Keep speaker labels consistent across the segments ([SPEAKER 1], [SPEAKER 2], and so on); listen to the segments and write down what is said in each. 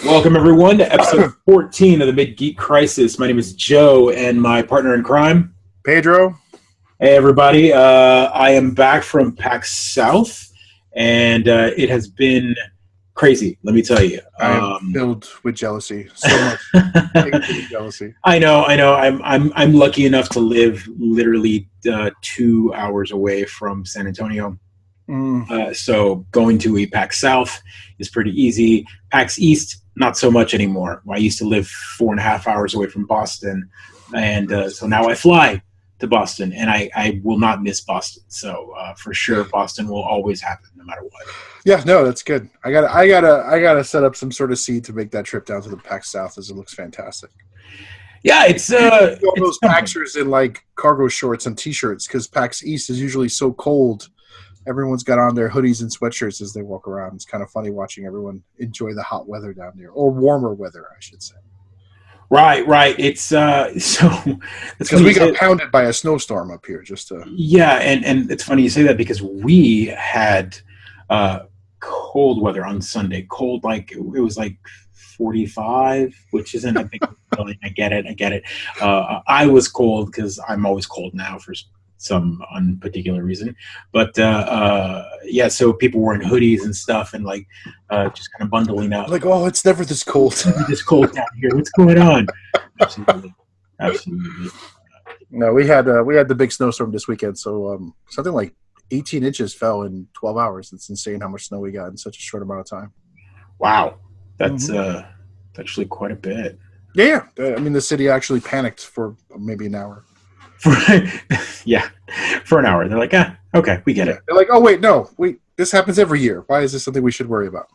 [SPEAKER 1] Welcome, everyone, to episode 14 of the Mid-Geek Crisis. My name is Joe, and my partner in crime,
[SPEAKER 2] Pedro.
[SPEAKER 1] Hey, everybody. I am back from PAX South, and it has been crazy, let me tell you.
[SPEAKER 2] I am filled with jealousy. So much jealousy.
[SPEAKER 1] I know. I'm lucky enough to live literally 2 hours away from San Antonio. So going to a PAX South is pretty easy. PAX East, not so much anymore. I used to live 4.5 hours away from Boston, and so now I fly to Boston, and I will not miss Boston. So for sure, Boston will always happen, no matter what.
[SPEAKER 2] Yeah, no, that's good. I gotta set up some sort of seed to make that trip down to the PAX South, as it looks fantastic.
[SPEAKER 1] Yeah, it's
[SPEAKER 2] all those PAXers in like cargo shorts and t-shirts because PAX East is usually so cold. Everyone's got on their hoodies and sweatshirts as they walk around. It's kind of funny watching everyone enjoy the hot weather down there, or warmer weather, I should say.
[SPEAKER 1] Right. It's so
[SPEAKER 2] because we got pounded by a snowstorm up here.
[SPEAKER 1] Yeah, and it's funny you say that because we had cold weather on Sunday. Cold, like it was like 45, which isn't a big feeling. I get it. I was cold because I'm always cold now for some unparticular reason, but yeah, so people wearing hoodies and stuff and like just kind of bundling up,
[SPEAKER 2] like, oh, it's never this cold.
[SPEAKER 1] It's never this cold down here, what's going on? Absolutely.
[SPEAKER 2] No, we had the big snowstorm this weekend, so something like 18 inches fell in 12 hours. It's insane how much snow we got in such a short amount of time.
[SPEAKER 1] Wow, that's actually quite a bit.
[SPEAKER 2] Yeah, I mean the city actually panicked for maybe an hour.
[SPEAKER 1] For an hour. They're like, okay, we get it.
[SPEAKER 2] They're like, oh wait, no, this happens every year. Why is this something we should worry about?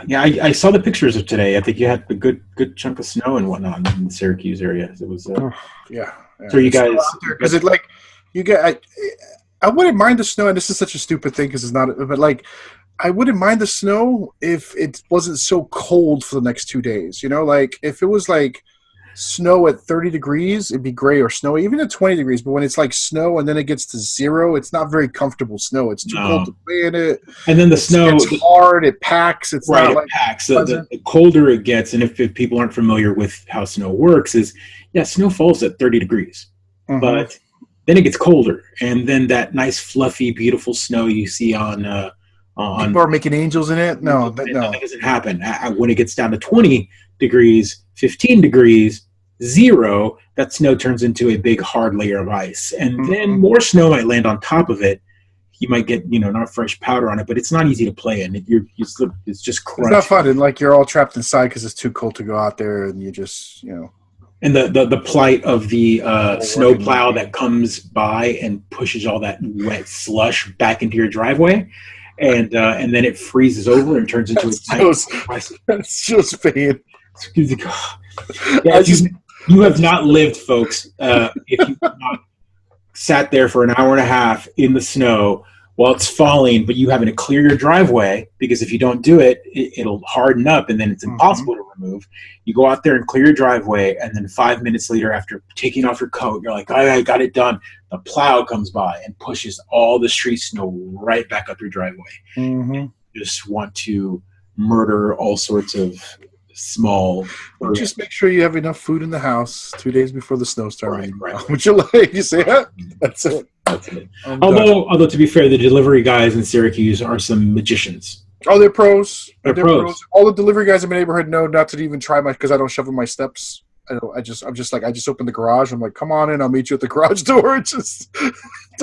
[SPEAKER 1] Yeah, I saw the pictures of today. I think you had a good chunk of snow and whatnot in the Syracuse area. It was
[SPEAKER 2] yeah.
[SPEAKER 1] So you guys,
[SPEAKER 2] because it like you get, I wouldn't mind the snow, and this is such a stupid thing because it's not, but like I wouldn't mind the snow if it wasn't so cold for the next 2 days. You know, like if it was like snow at 30 degrees, it'd be gray, or snowy even at 20 degrees. But when it's like snow and then it gets to 0, it's not very comfortable snow. It's too cold to play in it.
[SPEAKER 1] And then the snow,
[SPEAKER 2] it's hard. It packs. It's
[SPEAKER 1] right.
[SPEAKER 2] Not like
[SPEAKER 1] it packs. The colder it gets, and if people aren't familiar with how snow works, is snow falls at 30 degrees, but then it gets colder, and then that nice, fluffy, beautiful snow you see on
[SPEAKER 2] people are making angels in it. No,
[SPEAKER 1] that doesn't happen. When it gets down to 20 degrees, 15 degrees, 0, that snow turns into a big hard layer of ice, and then more snow might land on top of it. You might get not fresh powder on it, but it's not easy to play in. It's just crunchy.
[SPEAKER 2] It's not fun, and like you're all trapped inside because it's too cold to go out there, and you just
[SPEAKER 1] And the plight of the snow plow that comes by and pushes all that wet slush back into your driveway. And then it freezes over and turns into
[SPEAKER 2] That's just pain.
[SPEAKER 1] Yeah, you have not lived, folks. If you have not sat there for an hour and a half in the snow while it's falling, but you having to clear your driveway, because if you don't do it, it'll harden up and then it's impossible to remove. You go out there and clear your driveway, and then 5 minutes later, after taking off your coat, you're like, I got it done. The plow comes by and pushes all the street snow right back up your driveway. You just want to murder all sorts of small.
[SPEAKER 2] Just make sure you have enough food in the house 2 days before the snowstorm.
[SPEAKER 1] Right.
[SPEAKER 2] Would you like? You say, that's it.
[SPEAKER 1] Although to be fair, the delivery guys in Syracuse are some magicians.
[SPEAKER 2] Oh, they're pros.
[SPEAKER 1] They're pros.
[SPEAKER 2] All the delivery guys in my neighborhood know not to even try because I don't shovel my steps. I just open the garage. I'm like, come on in. I'll meet you at the garage door. Just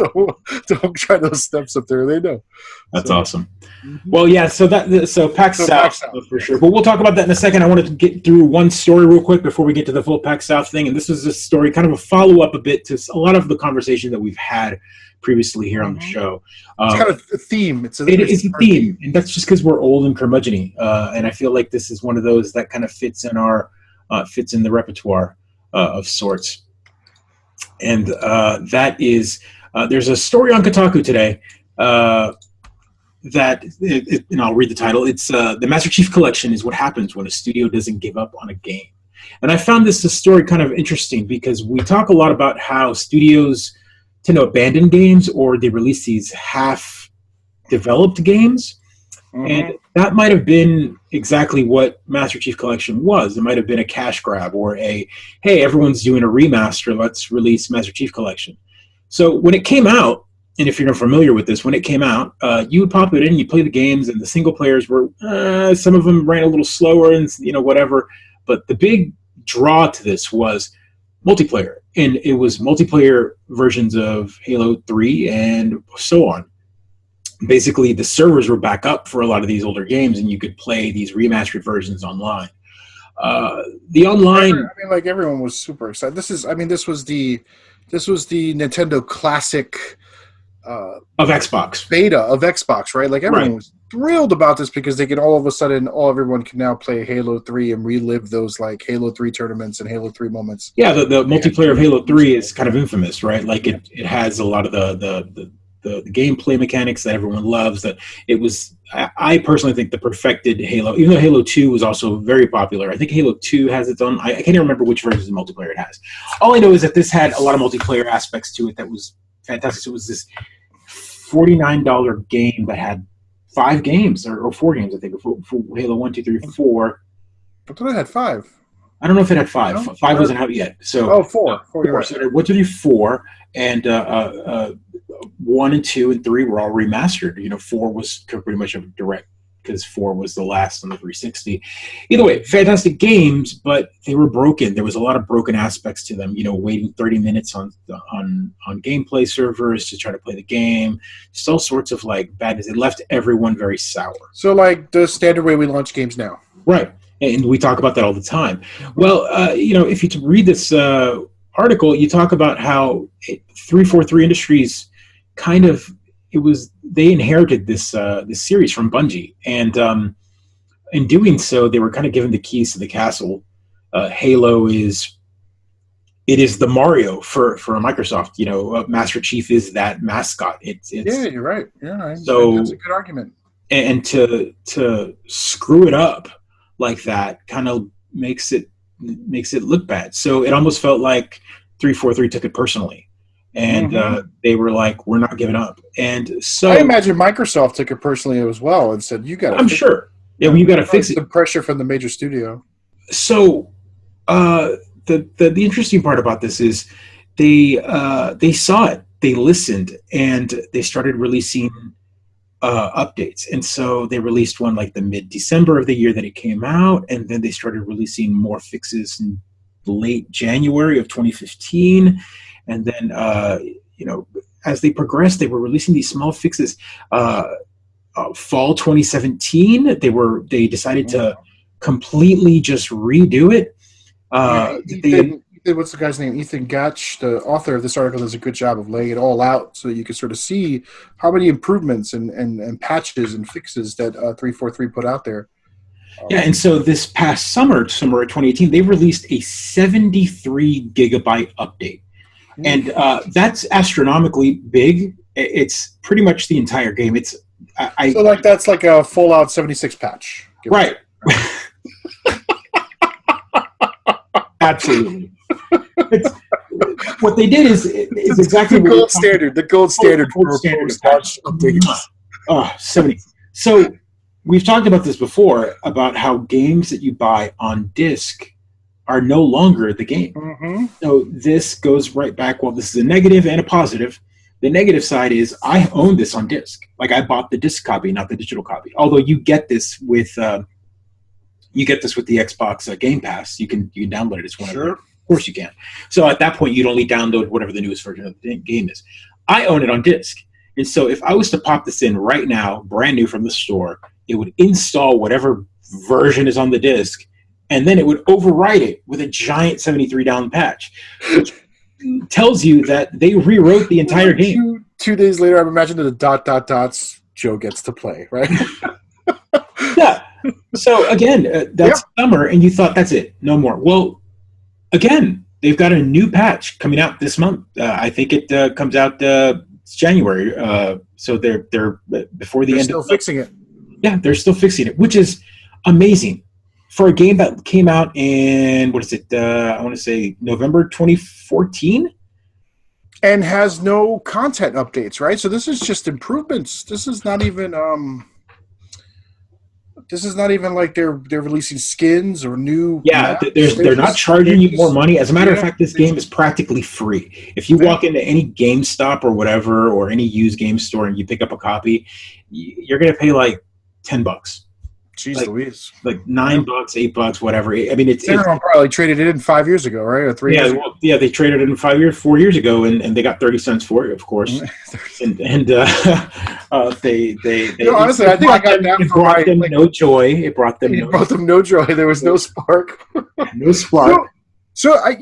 [SPEAKER 2] don't try those steps up there. They know.
[SPEAKER 1] That's awesome. Well, yeah. So PAX South for sure. But we'll talk about that in a second. I wanted to get through one story real quick before we get to the full PAX South thing. And this is a story, kind of a follow up a bit to a lot of the conversation that we've had previously here on the show.
[SPEAKER 2] It's kind of a theme. It's a
[SPEAKER 1] theme, and that's just because we're old and curmudgeon-y. And I feel like this is one of those that kind of fits in the repertoire of sorts. And that is, there's a story on Kotaku today and I'll read the title. It's the Master Chief Collection is what happens when a studio doesn't give up on a game. And I found this story kind of interesting because we talk a lot about how studios tend to abandon games, or they release these half-developed games. And that might have been exactly what Master Chief Collection was. It might have been a cash grab or hey, everyone's doing a remaster, let's release Master Chief Collection. So when it came out, and if you're not familiar with this, when it came out, you would pop it in, you play the games, and the single players were, some of them ran a little slower and, whatever. But the big draw to this was multiplayer. And it was multiplayer versions of Halo 3 and so on. Basically, the servers were back up for a lot of these older games, and you could play these remastered versions online. The online,
[SPEAKER 2] everyone was super excited. This was the Nintendo Classic
[SPEAKER 1] of Xbox
[SPEAKER 2] beta of Xbox, right? Like everyone was thrilled about this because they could all of a sudden, everyone can now play Halo 3 and relive those like Halo 3 tournaments and Halo 3 moments.
[SPEAKER 1] Yeah, the multiplayer of Halo 3 is kind of infamous, right? Like it has a lot of the gameplay mechanics that everyone loves. That it was, I personally think, the perfected Halo. Even though Halo 2 was also very popular, I think Halo 2 has its own. I can't even remember which versions of multiplayer it has. All I know is that this had a lot of multiplayer aspects to it that was fantastic. So it was this $49 game that had 5 games or 4 games, I think, for Halo 1, 2, 3, 4.
[SPEAKER 2] I thought it had 5.
[SPEAKER 1] I don't know if it had 5. No? 5 wasn't out yet. So
[SPEAKER 2] 4. 4.
[SPEAKER 1] So 1, 2, 3, 4, and 1 and 2 and 3 were all remastered. 4 was pretty much a direct, because 4 was the last on the 360. Either way, fantastic games, but they were broken. There was a lot of broken aspects to them. Waiting 30 minutes on gameplay servers to try to play the game. Just all sorts of badness. It left everyone very sour.
[SPEAKER 2] So like the standard way we launch games now.
[SPEAKER 1] Right. And we talk about that all the time. Well, if you read this article, you talk about how 343 Industries kind of, they inherited this series from Bungie, and in doing so, they were kind of given the keys to the castle. Halo is the Mario for Microsoft. Master Chief is that mascot. It's
[SPEAKER 2] yeah, you're right. Yeah,
[SPEAKER 1] so
[SPEAKER 2] that's a good argument.
[SPEAKER 1] And to screw it up like that kind of makes it look bad. So it almost felt like 343 took it personally. And they were like, we're not giving up. And so
[SPEAKER 2] I imagine Microsoft took it personally as well and said, you got to
[SPEAKER 1] I'm sure. Yeah, well, you got to fix it.
[SPEAKER 2] The pressure from the major studio.
[SPEAKER 1] So the interesting part about this is they saw it, they listened, and they started releasing updates. And so they released one like the mid-December of the year that it came out, and then they started releasing more fixes in late January of 2015. And then, as they progressed, they were releasing these small fixes. Fall 2017, they decided to completely just redo it.
[SPEAKER 2] What's the guy's name? Ethan Gatch, the author of this article, does a good job of laying it all out so you can sort of see how many improvements and patches and fixes that 343 put out there.
[SPEAKER 1] Yeah, and so this past summer of 2018, they released a 73 gigabyte update. And that's astronomically big. It's pretty much the entire game. It's
[SPEAKER 2] so that's like a full-out 76 patch.
[SPEAKER 1] Right. Absolutely. What they did is exactly
[SPEAKER 2] the gold standard. The gold standard for patch updates.
[SPEAKER 1] 70. So we've talked about this before, about how games that you buy on disc are no longer the game. So this goes right back. Well, this is a negative and a positive. The negative side is I own this on disc. Like I bought the disc copy, not the digital copy. Although you get this with the Xbox Game Pass. You can download it. It's one
[SPEAKER 2] sure.
[SPEAKER 1] Of course you can. So at that point, you'd only download whatever the newest version of the game is. I own it on disc. And so if I was to pop this in right now, brand new from the store, it would install whatever version is on the disc, and then it would overwrite it with a giant 73 down patch, which tells you that they rewrote the entire game.
[SPEAKER 2] 2 days later, I'm imagining the ... dots Joe gets to play, right?
[SPEAKER 1] Yeah. So again, that's summer, and you thought that's it, no more. Well, again, they've got a new patch coming out this month. I think it comes out January. So they're before the end.
[SPEAKER 2] They're still fixing it.
[SPEAKER 1] Yeah, they're still fixing it, which is amazing for a game that came out in I want to say November 2014,
[SPEAKER 2] and has no content updates, right? So this is just improvements. This is not even This is not even like they're releasing skins or new.
[SPEAKER 1] Yeah,
[SPEAKER 2] maps.
[SPEAKER 1] they're not charging you more money. As a matter of fact, this game
[SPEAKER 2] just
[SPEAKER 1] is practically free. If you walk into any GameStop or whatever, or any used game store, and you pick up a copy, you're going to pay like $10.
[SPEAKER 2] Jeez Louise.
[SPEAKER 1] Like $9, $8, whatever. I mean, it's
[SPEAKER 2] probably traded it in 5 years ago, right? Or 3 years ago.
[SPEAKER 1] Well, yeah, they traded it in 4 years ago, and they got 30 cents for it, of course. and they
[SPEAKER 2] honestly, I think I got that.
[SPEAKER 1] It brought them no joy. It brought them
[SPEAKER 2] no joy. There was no spark.
[SPEAKER 1] No spark.
[SPEAKER 2] So I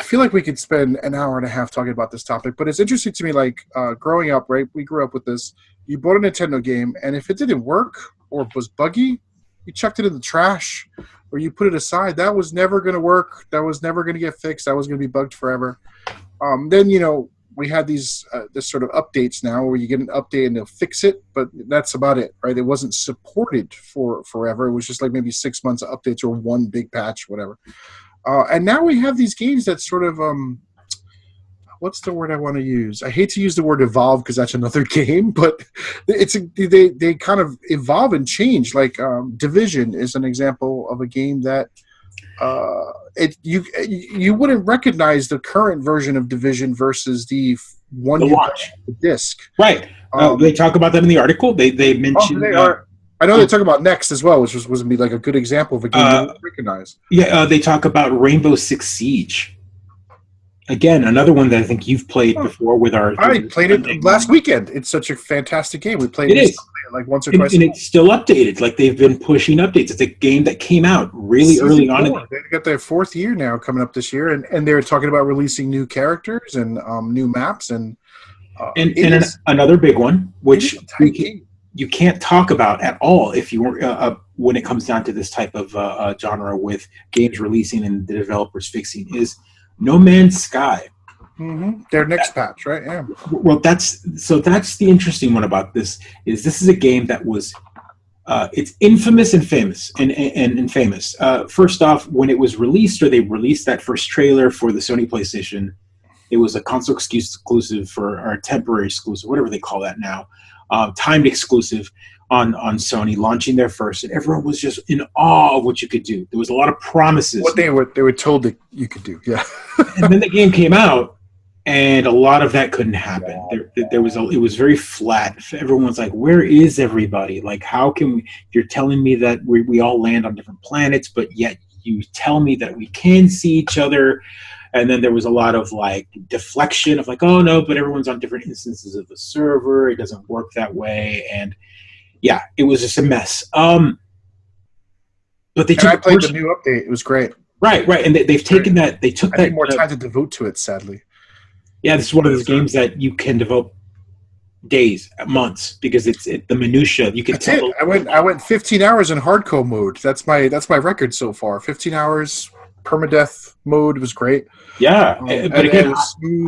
[SPEAKER 2] feel like we could spend an hour and a half talking about this topic, but it's interesting to me. Like growing up, right? We grew up with this. You bought a Nintendo game, and if it didn't work or was buggy, you chucked it in the trash or you put it aside. That was never going to work. That was never going to get fixed. That was going to be bugged forever. Then we had these this sort of updates now where you get an update and they'll fix it, but that's about it, right? It wasn't supported for forever. It was just like maybe 6 months of updates or one big patch, whatever. And now we have these games that sort of what's the word I want to use? I hate to use the word evolve because that's another game, but they kind of evolve and change. Like Division is an example of a game that you wouldn't recognize the current version of Division versus the one you
[SPEAKER 1] launch
[SPEAKER 2] the disc.
[SPEAKER 1] Right. They talk about that in the article. They mentioned.
[SPEAKER 2] I know they talk about Next as well, which was be like a good example of a game you wouldn't recognize.
[SPEAKER 1] Yeah, they talk about Rainbow Six Siege. Again, another one that I think you've played before with our.
[SPEAKER 2] I played it last weekend. It's such a fantastic game. We played it like once or twice.
[SPEAKER 1] And it's still updated. Like they've been pushing updates. It's a game that came out really early on.
[SPEAKER 2] They got their 4th year now coming up this year, and they're talking about releasing new characters and new maps and
[SPEAKER 1] another big one, which you can't talk about at all if you when it comes down to this type of genre with games releasing and the developers fixing is No Man's Sky.
[SPEAKER 2] Mm-hmm. Their next patch, right? Yeah.
[SPEAKER 1] Well, that's the interesting one about this is a game that was it's infamous and famous and famous. First off, when it was released, or they released that first trailer for the Sony PlayStation, it was a console exclusive or temporary exclusive, whatever they call that now, timed exclusive on Sony, launching there first, and everyone was just in awe of what you could do. There was a lot of promises.
[SPEAKER 2] What they were told that you could do, yeah.
[SPEAKER 1] And then the game came out, and a lot of that couldn't happen. It was very flat. Everyone was like, "Where is everybody? Like, how can we?" You're telling me that we all land on different planets, but yet you tell me that we can see each other. And then there was a lot of like deflection of like, "Oh no, but everyone's on different instances of the server. It doesn't work that way." And yeah, it was just a mess. But I
[SPEAKER 2] played the new update. It was great.
[SPEAKER 1] Right, and they've taken that. They took that
[SPEAKER 2] more time to devote to it. Sadly,
[SPEAKER 1] yeah, this is one of those games that you can devote days, months, because it's the minutia. You can tell.
[SPEAKER 2] I went 15 hours in hardcore mode. That's my record so far. 15 hours permadeath mode was great.
[SPEAKER 1] Yeah, but again,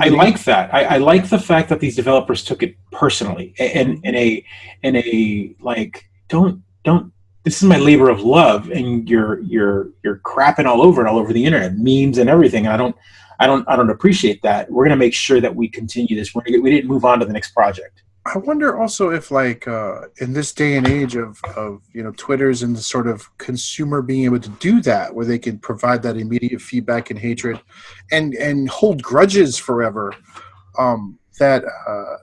[SPEAKER 1] I like that. I like the fact that these developers took it personally and in a like don't. This is my labor of love, and you're crapping all over the internet, memes and everything. And I don't appreciate that. We're gonna make sure that we continue this. We didn't move on to the next project.
[SPEAKER 2] I wonder also if, like, in this day and age of Twitter's and the sort of consumer being able to do that, where they can provide that immediate feedback and hatred, and hold grudges forever, that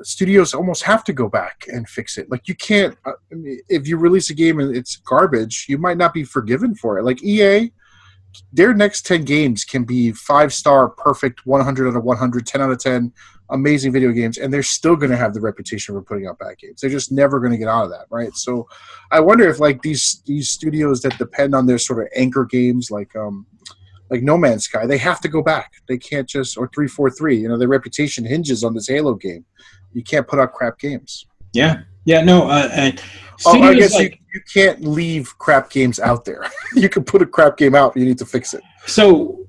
[SPEAKER 2] studios almost have to go back and fix it. Like, you can't. If you release a game and it's garbage, you might not be forgiven for it. Like EA, their next 10 games can be 5-star, perfect, 100 out of 100, 10 out of 10. Amazing video games, and they're still going to have the reputation for putting out bad games. They're just never going to get out of that, right? So I wonder if, like, these studios that depend on their sort of anchor games, like No Man's Sky, they have to go back. They can't just, or 343, their reputation hinges on this Halo game. You can't put out crap games.
[SPEAKER 1] Yeah, no. And
[SPEAKER 2] I guess you can't leave crap games out there. You can put a crap game out, but you need to fix it.
[SPEAKER 1] So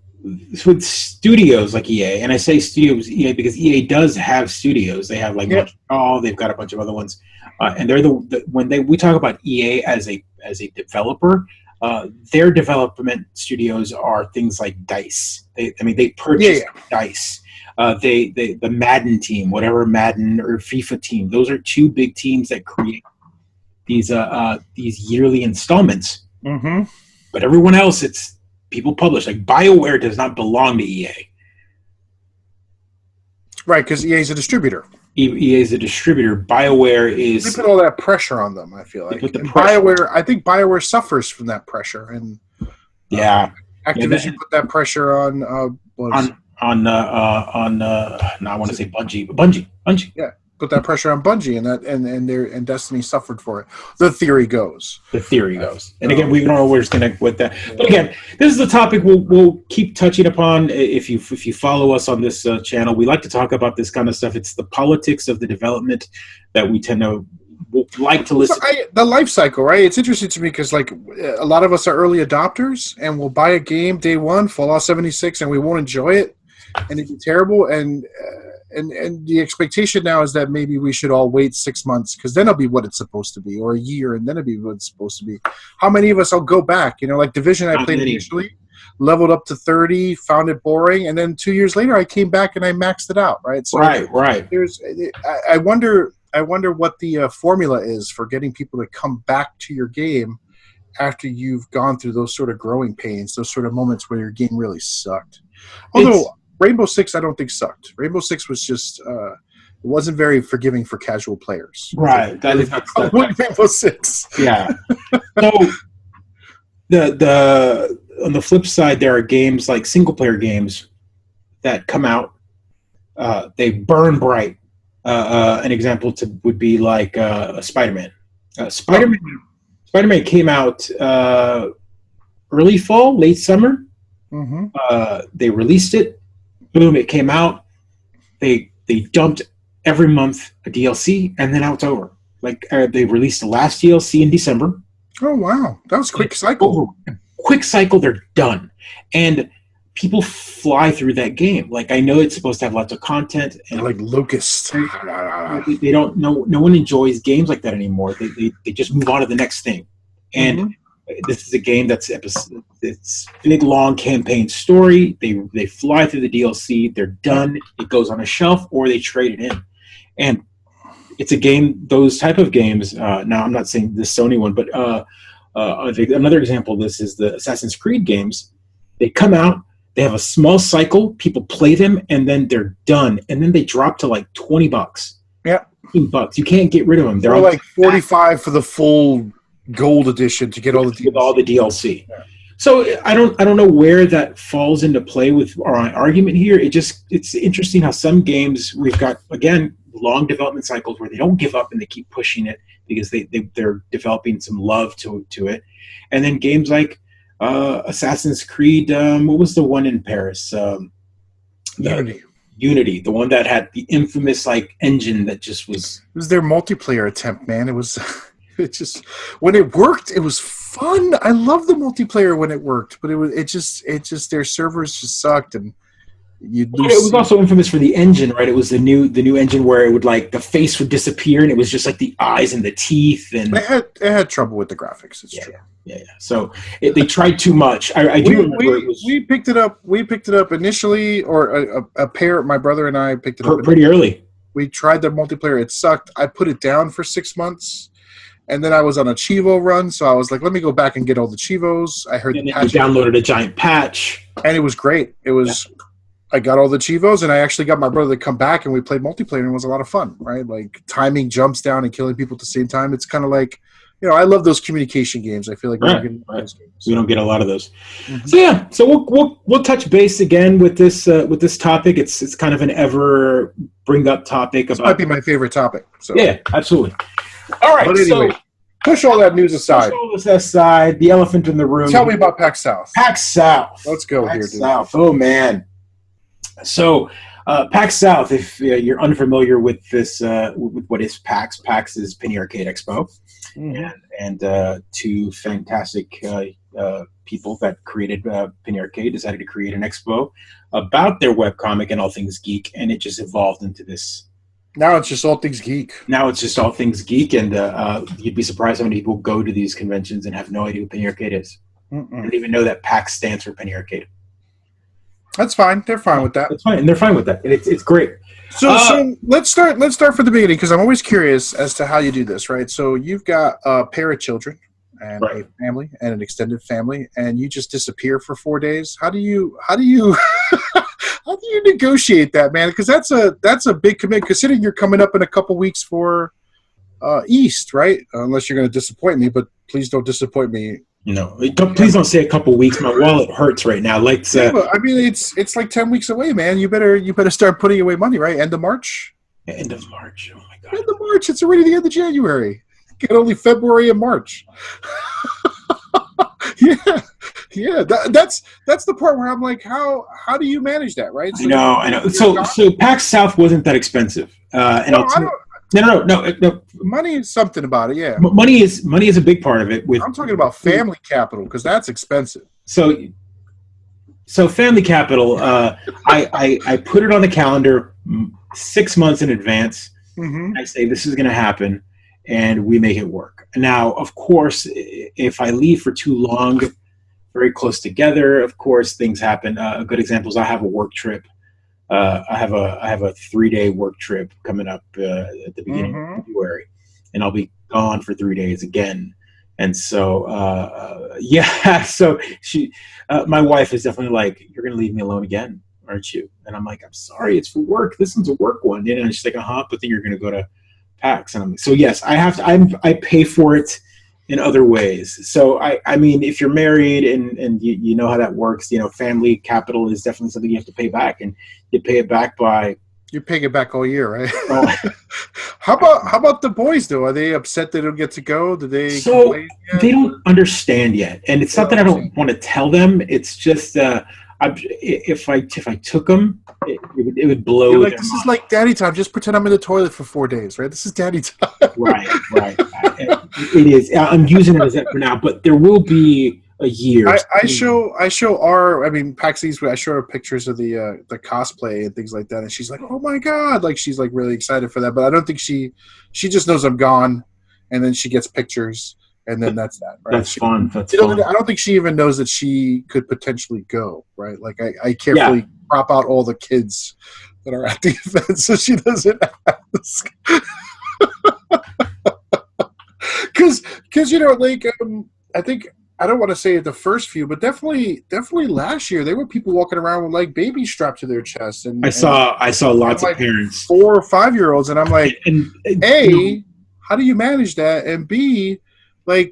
[SPEAKER 1] with studios like EA, and I say studios EA because EA does have studios. They have Montreal, they've got a bunch of other ones, and they're we talk about EA as a developer, their development studios are things like DICE. They purchase DICE. The Madden team, whatever Madden or FIFA team, those are two big teams that create these yearly installments.
[SPEAKER 2] Mm-hmm.
[SPEAKER 1] But everyone else, it's people publish. Like BioWare does not belong to EA.
[SPEAKER 2] Right, because EA is a distributor.
[SPEAKER 1] EA is a distributor. BioWare is.
[SPEAKER 2] They put all that pressure on them, I feel like. And BioWare, I think BioWare suffers from that pressure. And Activision put that pressure on. No, I
[SPEAKER 1] want to say Bungie.
[SPEAKER 2] Yeah, put that pressure on Bungie, and Destiny suffered for it. The theory goes. And again, we don't know where it's going to with that.
[SPEAKER 1] But again, this is a topic we'll keep touching upon. If you follow us on this channel, we like to talk about this kind of stuff. It's the politics of the development that we tend to like to listen.
[SPEAKER 2] The life cycle, right? It's interesting to me because like a lot of us are early adopters, and we'll buy a game day one, Fallout 76, and we won't enjoy it, and it'd be terrible. And the expectation now is that maybe we should all wait 6 months because then it'll be what it's supposed to be, or a year, and then it'll be what it's supposed to be. How many of us will go back? You know, like Division, I played initially, leveled up to 30, found it boring, and then 2 years later, I came back and I maxed it out. Right. So
[SPEAKER 1] right.
[SPEAKER 2] I wonder what the formula is for getting people to come back to your game after you've gone through those sort of growing pains, those sort of moments where your game really sucked. Although Rainbow Six, I don't think sucked. Rainbow Six was just it wasn't very forgiving for casual players.
[SPEAKER 1] Right.
[SPEAKER 2] Rainbow Six.
[SPEAKER 1] Yeah. So the on the flip side, there are games like single player games that come out. They burn bright. An example would be like Spider-Man. Spider-Man came out early fall, late summer.
[SPEAKER 2] Mm-hmm.
[SPEAKER 1] They released it. Boom! It came out. They dumped every month a DLC, and then now it's over. Like they released the last DLC in December.
[SPEAKER 2] Oh wow, that was a quick cycle.
[SPEAKER 1] Quick cycle. They're done, and people fly through that game. Like I know it's supposed to have lots of content, and
[SPEAKER 2] like Locust.
[SPEAKER 1] They don't. No one enjoys games like that anymore. They just move on to the next thing, and this is a game that's it's big long campaign story. They fly through the DLC. They're done. It goes on a shelf, or they trade it in, and it's a game. Those type of games. Now I'm not saying the Sony one, but another example of this is the Assassin's Creed games. They come out. They have a small cycle. People play them, and then they're done. And then they drop to like $20.
[SPEAKER 2] Yeah,
[SPEAKER 1] $15. You can't get rid of them.
[SPEAKER 2] They're like $45 for the full gold edition to get all the DLC.
[SPEAKER 1] With all the DLC. Yeah. So I don't know where that falls into play with our argument here. It's interesting how some games we've got again long development cycles where they don't give up and they keep pushing it because they're developing some love to it, and then games like Assassin's Creed. What was the one in Paris? Unity, the one that had the infamous like engine that just was.
[SPEAKER 2] It was their multiplayer attempt, man. It was. It just when it worked, it was fun. I love the multiplayer when it worked, but it just their servers just sucked, and
[SPEAKER 1] it was also infamous for the engine, right? It was the new engine where it would like the face would disappear, and it was just like the eyes and the teeth, and
[SPEAKER 2] it had trouble with the graphics. It's true.
[SPEAKER 1] Yeah. So they tried too much. I do remember
[SPEAKER 2] we picked it up. We picked it up initially, or a pair. My brother and I picked it up
[SPEAKER 1] pretty early.
[SPEAKER 2] We tried the multiplayer. It sucked. I put it down for 6 months. And then I was on a Chivo run, so I was like, let me go back and get all the Chivos. I heard
[SPEAKER 1] and the patch. You downloaded a giant patch.
[SPEAKER 2] And it was great. It was I got all the Chivos, and I actually got my brother to come back, and we played multiplayer, and it was a lot of fun, right? Like, timing jumps down and killing people at the same time. It's kind of like, I love those communication games. I feel like
[SPEAKER 1] those games. We don't get a lot of those. Mm-hmm. So we'll touch base again with this topic. It's kind of an ever bring up topic.
[SPEAKER 2] This might be my favorite topic. So.
[SPEAKER 1] Yeah, absolutely. All right,
[SPEAKER 2] but anyway, push all that news aside.
[SPEAKER 1] Push all this aside. The elephant in the room.
[SPEAKER 2] Tell me about PAX South.
[SPEAKER 1] PAX South.
[SPEAKER 2] Let's go
[SPEAKER 1] PAX
[SPEAKER 2] here, dude.
[SPEAKER 1] South. Oh man. So PAX South. If you're unfamiliar with this, with what is PAX? PAX is Penny Arcade Expo, and two fantastic people that created Penny Arcade decided to create an expo about their webcomic and all things geek, and it just evolved into this.
[SPEAKER 2] Now it's just all things geek.
[SPEAKER 1] And you'd be surprised how many people go to these conventions and have no idea what Penny Arcade is. They don't even know that PAX stands for Penny Arcade.
[SPEAKER 2] That's fine. They're fine with that.
[SPEAKER 1] That's fine, and they're fine with that. And it's great.
[SPEAKER 2] So let's start from the beginning, because I'm always curious as to how you do this, right? So you've got a pair of children and a family and an extended family, and you just disappear for 4 days. How do you how do you negotiate that, man? Because that's a big commitment, considering you're coming up in a couple weeks for East, right? Unless you're going to disappoint me, but please don't disappoint me.
[SPEAKER 1] No, please don't say a couple weeks. My wallet hurts right now. Like,
[SPEAKER 2] I mean, it's like 10 weeks away, man. You better start putting away money, right? End of March.
[SPEAKER 1] End of March. Oh my god.
[SPEAKER 2] End of March. It's already the end of January. Get only February and March. Yeah. That's the part where I'm like, how do you manage that, right? So
[SPEAKER 1] I know. So PAX South wasn't that expensive, and No.
[SPEAKER 2] Money is something about it, yeah.
[SPEAKER 1] Money is a big part of it.
[SPEAKER 2] I'm talking about family capital, because that's expensive.
[SPEAKER 1] So family capital, I put it on the calendar 6 months in advance.
[SPEAKER 2] Mm-hmm.
[SPEAKER 1] I say this is going to happen, and we make it work. Now, of course, if I leave for too long, very close together, of course, things happen. A good example is I have a work trip. I have a 3-day work trip coming up at the beginning of February, and I'll be gone for 3 days again. And so, so my wife is definitely like, "You're going to leave me alone again, aren't you?" And I'm like, "I'm sorry, it's for work. This one's a work one." And she's like, "But then you're going to go to PAX." And I'm like, "So yes, I have to. I pay for it in other ways." So I mean, if you're married and you know how that works, family capital is definitely something you have to pay back, and you pay it back by.
[SPEAKER 2] You're paying it back all year, right? How about the boys though? Are they upset they don't get to go? Do they?
[SPEAKER 1] So they don't understand yet, and it's not that I don't want to tell them. It's just if I took them, it would blow.
[SPEAKER 2] You're like, this is like daddy time. Just pretend I'm in the toilet for 4 days, right? This is daddy time.
[SPEAKER 1] Right. It is. I'm using it as that for now, but there will be a year.
[SPEAKER 2] I show PAX East. I show her pictures of the cosplay and things like that, and she's like, "Oh my god!" Like, she's like really excited for that. But I don't think she just knows I'm gone, and then she gets pictures, and then that's that. Right?
[SPEAKER 1] That's fun. That's fun.
[SPEAKER 2] I don't think she even knows that she could potentially go. Right? Like, I carefully crop out all the kids that are at the event, so she doesn't ask. Because I think, I don't want to say the first few, but definitely last year there were people walking around with like babies strapped to their chests, and I
[SPEAKER 1] saw lots of parents,
[SPEAKER 2] 4 or 5 year olds, and I'm like, A, how do you manage that, and B, like,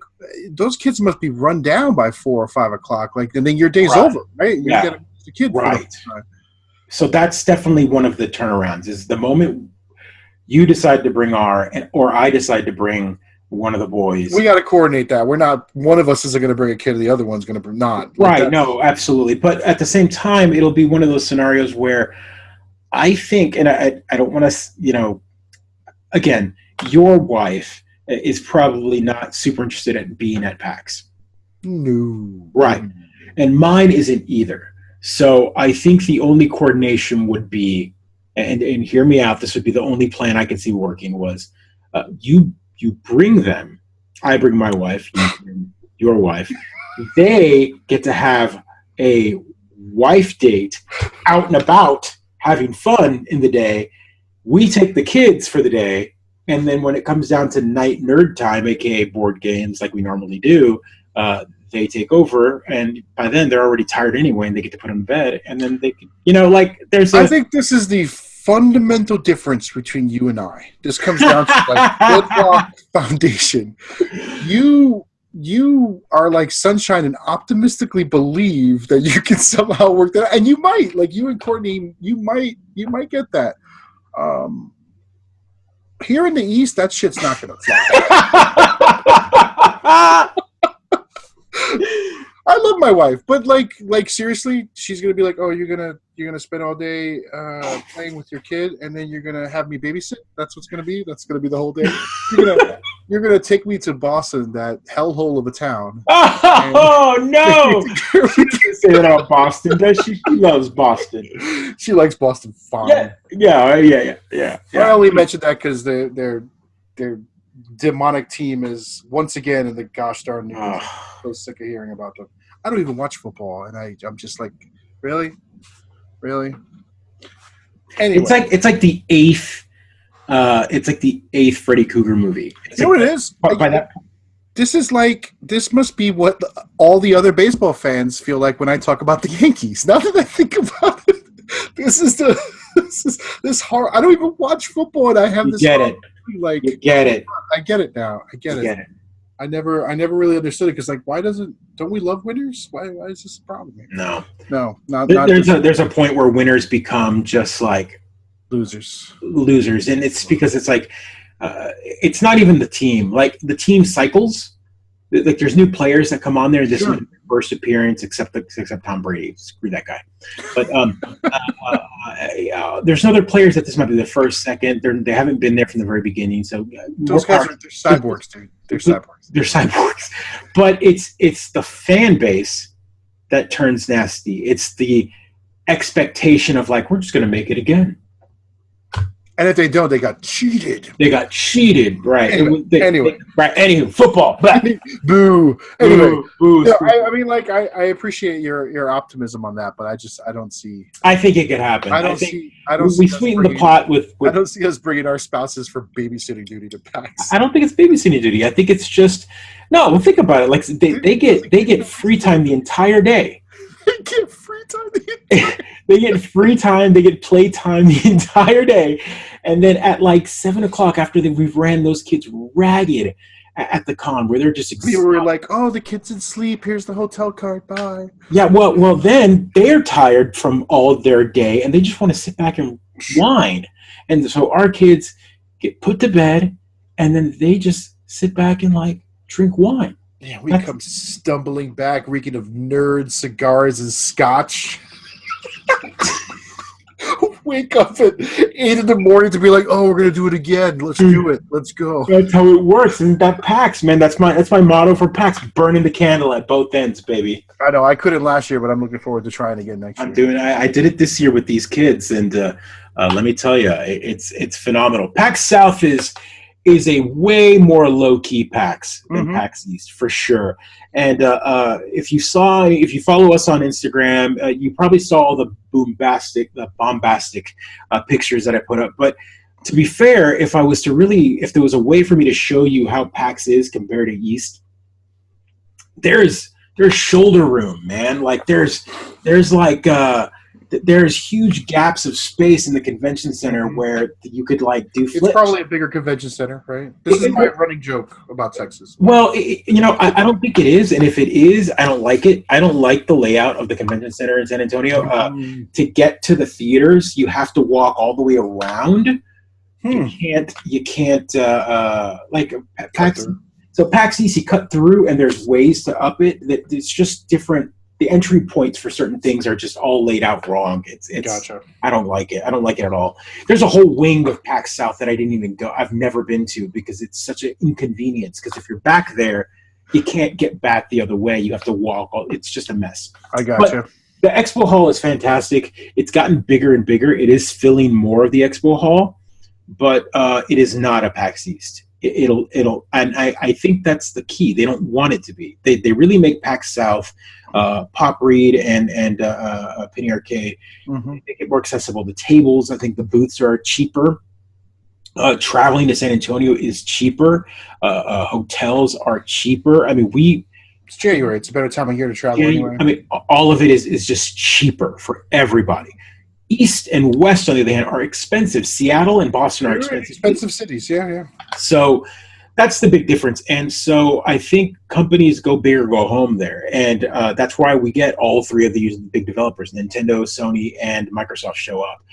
[SPEAKER 2] those kids must be run down by 4 or 5 o'clock, like, and then your day's over, right? You get the kid,
[SPEAKER 1] right? So that's definitely one of the turnarounds. Is the moment you decide to bring or I decide to bring one of the boys.
[SPEAKER 2] We got to coordinate that. We're not, one of us isn't going to bring a kid, the other one's going to not.
[SPEAKER 1] Right, no, absolutely. But at the same time, it'll be one of those scenarios where I think, and I don't want to, again, your wife is probably not super interested in being at PAX.
[SPEAKER 2] No.
[SPEAKER 1] Right. And mine isn't either. So I think the only coordination would be, and hear me out, this would be the only plan I could see working, was you bring them, I bring my wife, you bring your wife. They get to have a wife date out and about, having fun in the day. We take the kids for the day, and then when it comes down to night nerd time, aka board games like we normally do, they take over, and by then they're already tired anyway, and they get to put them in bed, and then they can, I think this is the fundamental difference between you and I. This comes down to like bedrock foundation. You are like sunshine and optimistically believe that you can somehow work that out. And you might, like you and Courtney, you might get that. Here in the East, that shit's not gonna fly. I love my wife, but like seriously, she's gonna be like, "Oh, you're gonna spend all day playing with your kid, and then you're gonna have me babysit." That's what's gonna be. That's gonna be the whole day. You're gonna take me to Boston, that hellhole of a town. Oh no! She doesn't say that about Boston, does she? She loves Boston.
[SPEAKER 2] She likes Boston fine.
[SPEAKER 1] Yeah.
[SPEAKER 2] I only mentioned that because their demonic team is once again in the gosh darn news. I'm so sick of hearing about them. I don't even watch football, and I'm just like, really? Anyway.
[SPEAKER 1] It's like the eighth. It's like the eighth Freddy Krueger movie. It's
[SPEAKER 2] you know what it is?
[SPEAKER 1] By that.
[SPEAKER 2] This must be what all the other baseball fans feel like when I talk about the Yankees. Now that I think about it, this horror. I don't even watch football, and I have this.
[SPEAKER 1] Get it?
[SPEAKER 2] Like,
[SPEAKER 1] you get it?
[SPEAKER 2] I get it now. I get it. I never really understood it because, like, don't we love winners? Why is this a problem?
[SPEAKER 1] No,
[SPEAKER 2] not.
[SPEAKER 1] There's a point where winners become just like
[SPEAKER 2] losers,
[SPEAKER 1] and it's because it's like it's not even the team. Like the team cycles. Like there's new players that come on there. This is their first appearance, except Tom Brady. Screw that guy. But there's other players that this might be the first, second. They haven't been there from the very beginning. So
[SPEAKER 2] those guys are cyborgs, dude. They're cyborgs.
[SPEAKER 1] They're cyborgs. But it's the fan base that turns nasty. It's the expectation of like, we're just going to make it again.
[SPEAKER 2] And if they don't, they got cheated.
[SPEAKER 1] Right?
[SPEAKER 2] Anyway.
[SPEAKER 1] Right. Anywho, football.
[SPEAKER 2] Boo. Anyway,
[SPEAKER 1] boo.
[SPEAKER 2] No, I mean, like, I appreciate your optimism on that, but I don't see.
[SPEAKER 1] I think it could happen.
[SPEAKER 2] I don't see.
[SPEAKER 1] We sweeten the pot with.
[SPEAKER 2] I don't see us bringing our spouses for babysitting duty to PAX.
[SPEAKER 1] I don't think it's babysitting duty. I think it's just no. Well, think about it. Like they get free time the entire day.
[SPEAKER 2] They get free time.
[SPEAKER 1] They get free time. They get play time the entire day, and then at like 7 o'clock after we've ran those kids ragged at the con, where they're just
[SPEAKER 2] exhausted. We were like, "Oh, the kid's in sleep. Here's the hotel card. Bye."
[SPEAKER 1] Yeah. Well, then they're tired from all their day, and they just want to sit back and whine. And so our kids get put to bed, and then they just sit back and like drink wine.
[SPEAKER 2] Yeah, we come stumbling back, reeking of nerds, cigars, and scotch. Wake up at 8 in the morning to be like, "Oh, we're gonna do it again. Let's do it. Let's go."
[SPEAKER 1] That's how it works. Isn't that PAX, man? That's my motto for PAX: burning the candle at both ends, baby.
[SPEAKER 2] I know I couldn't last year, but I'm looking forward to trying again next year.
[SPEAKER 1] I did it this year with these kids, and let me tell you, it's phenomenal. PAX South is a way more low-key PAX than PAX East, for sure. And if you follow us on Instagram, you probably saw all the bombastic pictures that I put up. But to be fair, if there was a way for me to show you how PAX is compared to East, there's shoulder room, man. Like there's huge gaps of space in the convention center where you could like do flips.
[SPEAKER 2] It's probably a bigger convention center, right? This is my running joke about Texas.
[SPEAKER 1] Well, I don't think it is, and if it is, I don't like it. I don't like the layout of the convention center in San Antonio. To get to the theaters, you have to walk all the way around. You can't like PAX. So PAX East, you cut through, and there's ways to up it. That it's just different. The entry points for certain things are just all laid out wrong. It's
[SPEAKER 2] gotcha.
[SPEAKER 1] I don't like it. I don't like it at all. There's a whole wing of PAX South that I didn't even go. I've never been to because it's such an inconvenience. Because if you're back there, you can't get back the other way. You have to walk. It's just a mess.
[SPEAKER 2] I gotcha.
[SPEAKER 1] But the expo hall is fantastic. It's gotten bigger and bigger. It is filling more of the expo hall, but it is not a PAX East. It'll, and I think that's the key. They don't want it to be. They really make PAX South, Pop Read and Penny Arcade. Make it more accessible. The tables, I think the booths are cheaper. Traveling to San Antonio is cheaper. Hotels are cheaper. I mean,
[SPEAKER 2] it's January. It's a better time of year to travel anyway.
[SPEAKER 1] I mean, all of it is just cheaper for everybody. East and West, on the other hand, are expensive. Seattle and Boston are expensive.
[SPEAKER 2] Expensive cities, yeah.
[SPEAKER 1] So that's the big difference. And so I think companies go big or go home there. And that's why we get all three of these big developers, Nintendo, Sony, and Microsoft show up.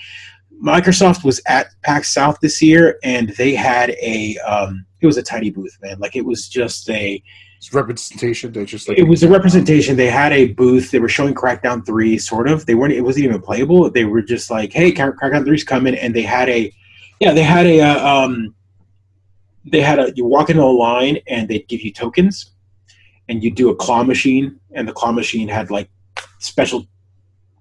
[SPEAKER 1] Microsoft was at PAX South this year, and they had it was a tiny booth, man. Like it was just
[SPEAKER 2] it's representation. They just
[SPEAKER 1] it was a representation. They had a booth. They were showing Crackdown 3, sort of. It wasn't even playable. They were just like, hey, Crackdown 3's coming, and you walk into a line and they'd give you tokens, and you do a claw machine, and the claw machine had like special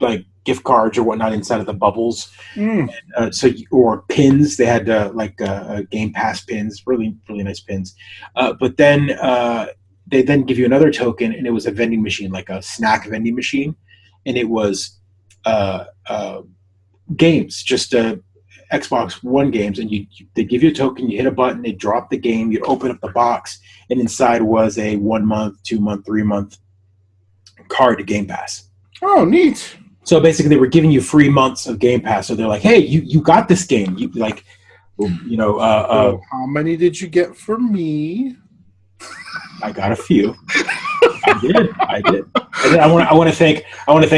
[SPEAKER 1] like gift cards or whatnot inside of the bubbles. And, or pins. They had Game Pass pins, really, really nice pins. But then they then give you another token, and it was a vending machine, like a snack vending machine, and it was games, just Xbox One games, and they give you a token, you hit a button, they drop the game, you open up the box, and inside was a 1 month, 2 month, 3 month card to Game Pass.
[SPEAKER 2] Oh, neat.
[SPEAKER 1] So basically, they were giving you free months of Game Pass. So they're like, "Hey, you got this game. You like,
[SPEAKER 2] how many did you get from me?"
[SPEAKER 1] I got a few. I did. And I want to thank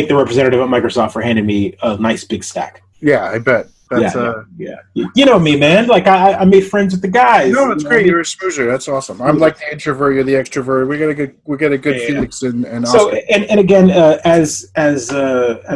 [SPEAKER 1] the representative at Microsoft for handing me a nice big stack.
[SPEAKER 2] Yeah, I bet. That's,
[SPEAKER 1] yeah. You know me, man. Like I made friends with the guys.
[SPEAKER 2] No, it's great. You're a smoozer. That's awesome. I'm like the introvert. You're the extrovert. We got a good Felix and Oscar.
[SPEAKER 1] So and again, as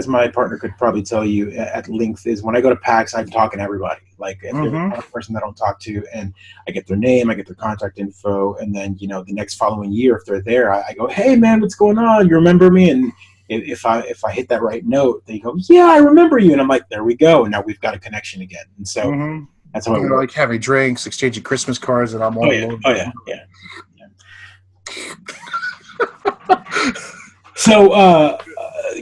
[SPEAKER 1] my partner could probably tell you at length, is when I go to PAX, I'm talking to everybody. Like if there's one person that I don't talk to, and I get their name, I get their contact info, and then the next following year, if they're there, I go, "Hey, man, what's going on? You remember me?" And if I hit that right note, they go, "Yeah, I remember you," and I'm like, "There we go." And now we've got a connection again. And so that's how it works.
[SPEAKER 2] Like having drinks, exchanging Christmas cards, and I'm all alone.
[SPEAKER 1] Oh yeah. So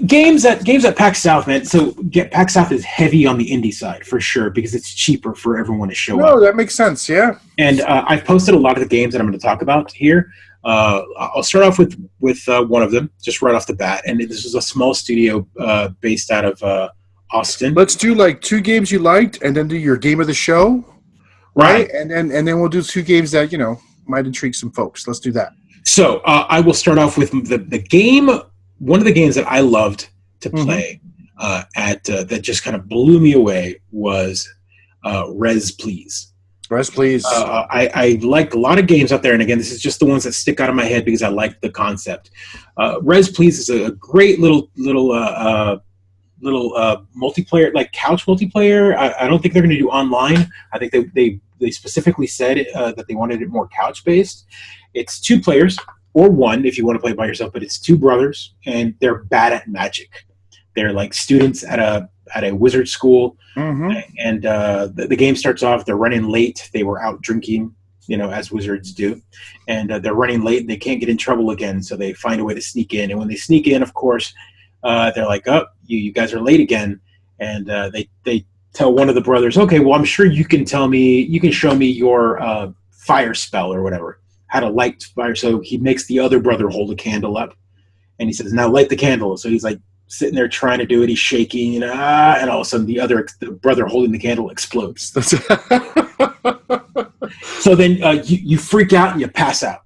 [SPEAKER 1] games at PAX South, man. So PAX South is heavy on the indie side for sure because it's cheaper for everyone to show up.
[SPEAKER 2] No, that makes sense. Yeah.
[SPEAKER 1] And I've posted a lot of the games that I'm going to talk about here. I'll start off with one of them, just right off the bat. And this is a small studio based out of Austin.
[SPEAKER 2] Let's do like 2 games you liked, and then do your game of the show, right? And then we'll do 2 games that might intrigue some folks. Let's do that.
[SPEAKER 1] So I will start off with the game. One of the games that I loved to play that just kind of blew me away was Res Please.
[SPEAKER 2] Res Please.
[SPEAKER 1] I like a lot of games out there, and again, this is just the ones that stick out of my head because I like the concept. Res Please is a great little multiplayer, like couch multiplayer. I don't think they're going to do online. I think they specifically said that they wanted it more couch based. It's 2 players or 1 if you want to play by yourself, but it's 2 brothers, and they're bad at magic. They're like students at a wizard school, and the game starts off. They're running late. They were out drinking, as wizards do, and they're running late. And they can't get in trouble again, so they find a way to sneak in. And when they sneak in, of course, they're like, "Oh, you guys are late again." And they tell one of the brothers, "Okay, well, I'm sure you can show me your fire spell or whatever, how to light fire." So he makes the other brother hold a candle up, and he says, "Now light the candle." So he's like sitting there trying to do it. He's shaking, and all of a sudden the brother holding the candle explodes. So then you freak out and you pass out.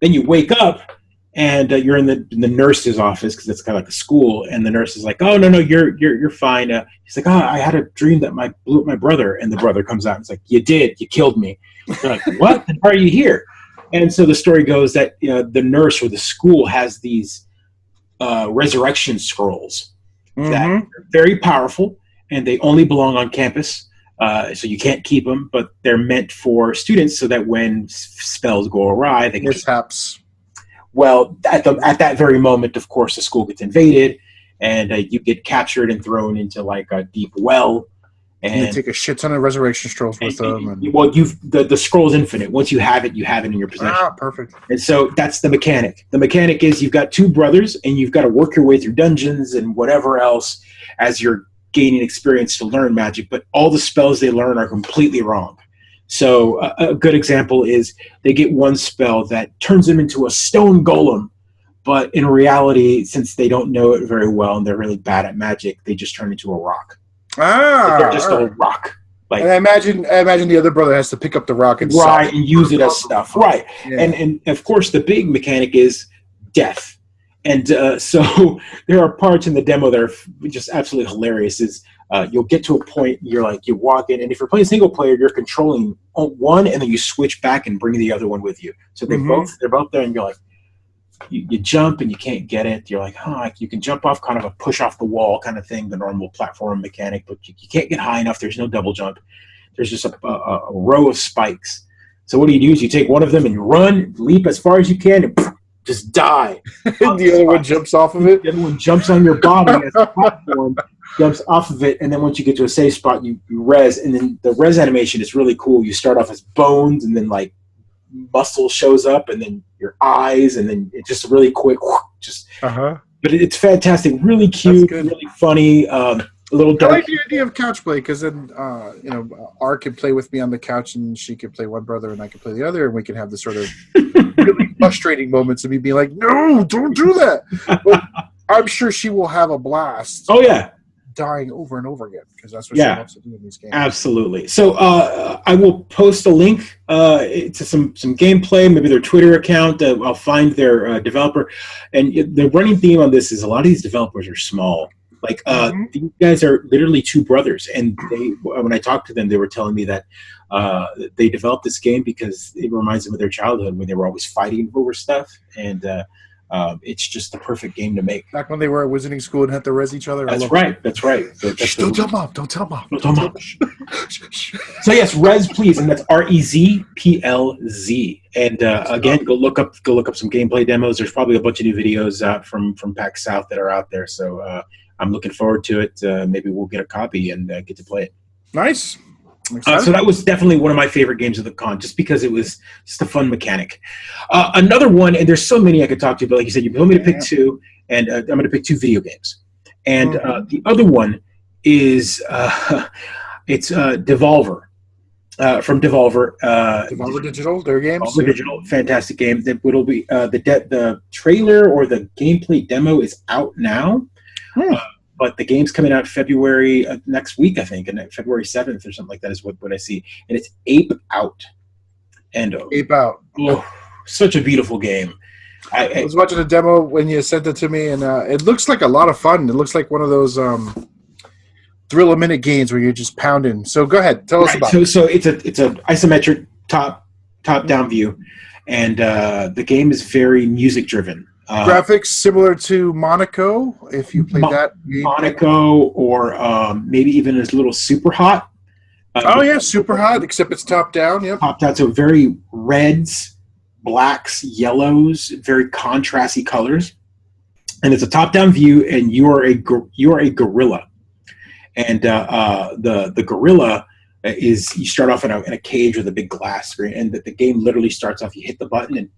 [SPEAKER 1] Then you wake up and you're in the nurse's office because it's kind of like a school. And the nurse is like, "Oh no, you're fine." He's like, "Oh, I had a dream that blew up my brother." And the brother comes out and is like, "You did. You killed me." They're like, "What? Then why are you here?" And so the story goes that the nurse or the school has these resurrection scrolls that are very powerful, and they only belong on campus, so you can't keep them, but they're meant for students so that when spells go awry, they can
[SPEAKER 2] mishaps.
[SPEAKER 1] Well, at that very moment, of course, the school gets invaded, and you get captured and thrown into like a deep well.
[SPEAKER 2] And you take a shit ton of resurrection scrolls with them.
[SPEAKER 1] Well, the scroll's infinite. Once you have it in your possession.
[SPEAKER 2] Ah, perfect.
[SPEAKER 1] And so that's the mechanic. The mechanic is you've got 2 brothers, and you've got to work your way through dungeons and whatever else as you're gaining experience to learn magic. But all the spells they learn are completely wrong. So a good example is they get one spell that turns them into a stone golem. But in reality, since they don't know it very well and they're really bad at magic, they just turn into a rock. They're just a rock. Like,
[SPEAKER 2] and I imagine the other brother has to pick up the rock and
[SPEAKER 1] use it as stuff. Right. Yeah. And of course the big mechanic is death. And so there are parts in the demo that are just absolutely hilarious. Is you'll get to a point, you walk in, and if you're playing single player, you're controlling one, and then you switch back and bring the other one with you. So they're both there, and you're like, you jump and you can't get it. You're like, you can jump off kind of a push off the wall kind of thing, the normal platform mechanic, but you can't get high enough. There's no double jump. There's just a row of spikes. So what do? You take one of them and you run, leap as far as you can, and just die.
[SPEAKER 2] The other one jumps off of it.
[SPEAKER 1] The other one jumps on your body as a platform, jumps off of it, and then once you get to a safe spot, you res, and then the res animation is really cool. You start off as bones, and then like muscle shows up, and then your eyes, and then it's just really quick, but it's fantastic, really cute, really funny. A little
[SPEAKER 2] I
[SPEAKER 1] dark.
[SPEAKER 2] like the idea of couch play because then, R can play with me on the couch and she can play one brother and I can play the other, and we can have this sort of really frustrating moments of me being like, no, don't do that. But I'm sure she will have a blast.
[SPEAKER 1] Oh, yeah.
[SPEAKER 2] Dying over and over again because that's what she loves to do in these games.
[SPEAKER 1] Absolutely. So I will post a link to some gameplay, maybe their Twitter account. I'll find their developer. And the running theme on this is a lot of these developers are small. Like these guys are literally two brothers, and when I talked to them, they were telling me that they developed this game because it reminds them of their childhood when they were always fighting over stuff, and it's just the perfect game to make.
[SPEAKER 2] Back when they were at wizarding school and had to res each other.
[SPEAKER 1] That's right. That's right.
[SPEAKER 2] Don't tell mom. Don't tell mom.
[SPEAKER 1] Don't tell mom. So yes, Rez, please, and that's REZPLZ. And again, go look up some gameplay demos. There's probably a bunch of new videos from PAX South that are out there. So I'm looking forward to it. Maybe we'll get a copy and get to play it.
[SPEAKER 2] Nice.
[SPEAKER 1] So that was definitely one of my favorite games of the con, just because it was just a fun mechanic. Another one, and there's so many I could talk to, but like you said, you told me to pick two, and I'm going to pick two video games. And the other one is it's Devolver. From Devolver.
[SPEAKER 2] Devolver Digital, their games.
[SPEAKER 1] Devolver Digital, fantastic game. That will be the trailer or the gameplay demo is out now. But the game's coming out February next week, I think, and February 7th or something like that is what I see. And it's Ape Out. And
[SPEAKER 2] Ape Out.
[SPEAKER 1] Oh, such a beautiful game.
[SPEAKER 2] I was watching a demo when you sent it to me, and it looks like a lot of fun. It looks like one of those thrill-a-minute games where you're just pounding. So go ahead, tell us about it.
[SPEAKER 1] So it's a isometric top-down view, and the game is very music-driven.
[SPEAKER 2] Graphics similar to Monaco, if you played that game.
[SPEAKER 1] Monaco, or maybe even as little Super Hot.
[SPEAKER 2] Super Hot, except it's top down. Yep.
[SPEAKER 1] Top down, so very reds, blacks, yellows, very contrasty colors, and it's a top down view, and you are a gorilla, and the gorilla is, you start off in a cage with a big glass screen, and the game literally starts off, you hit the button and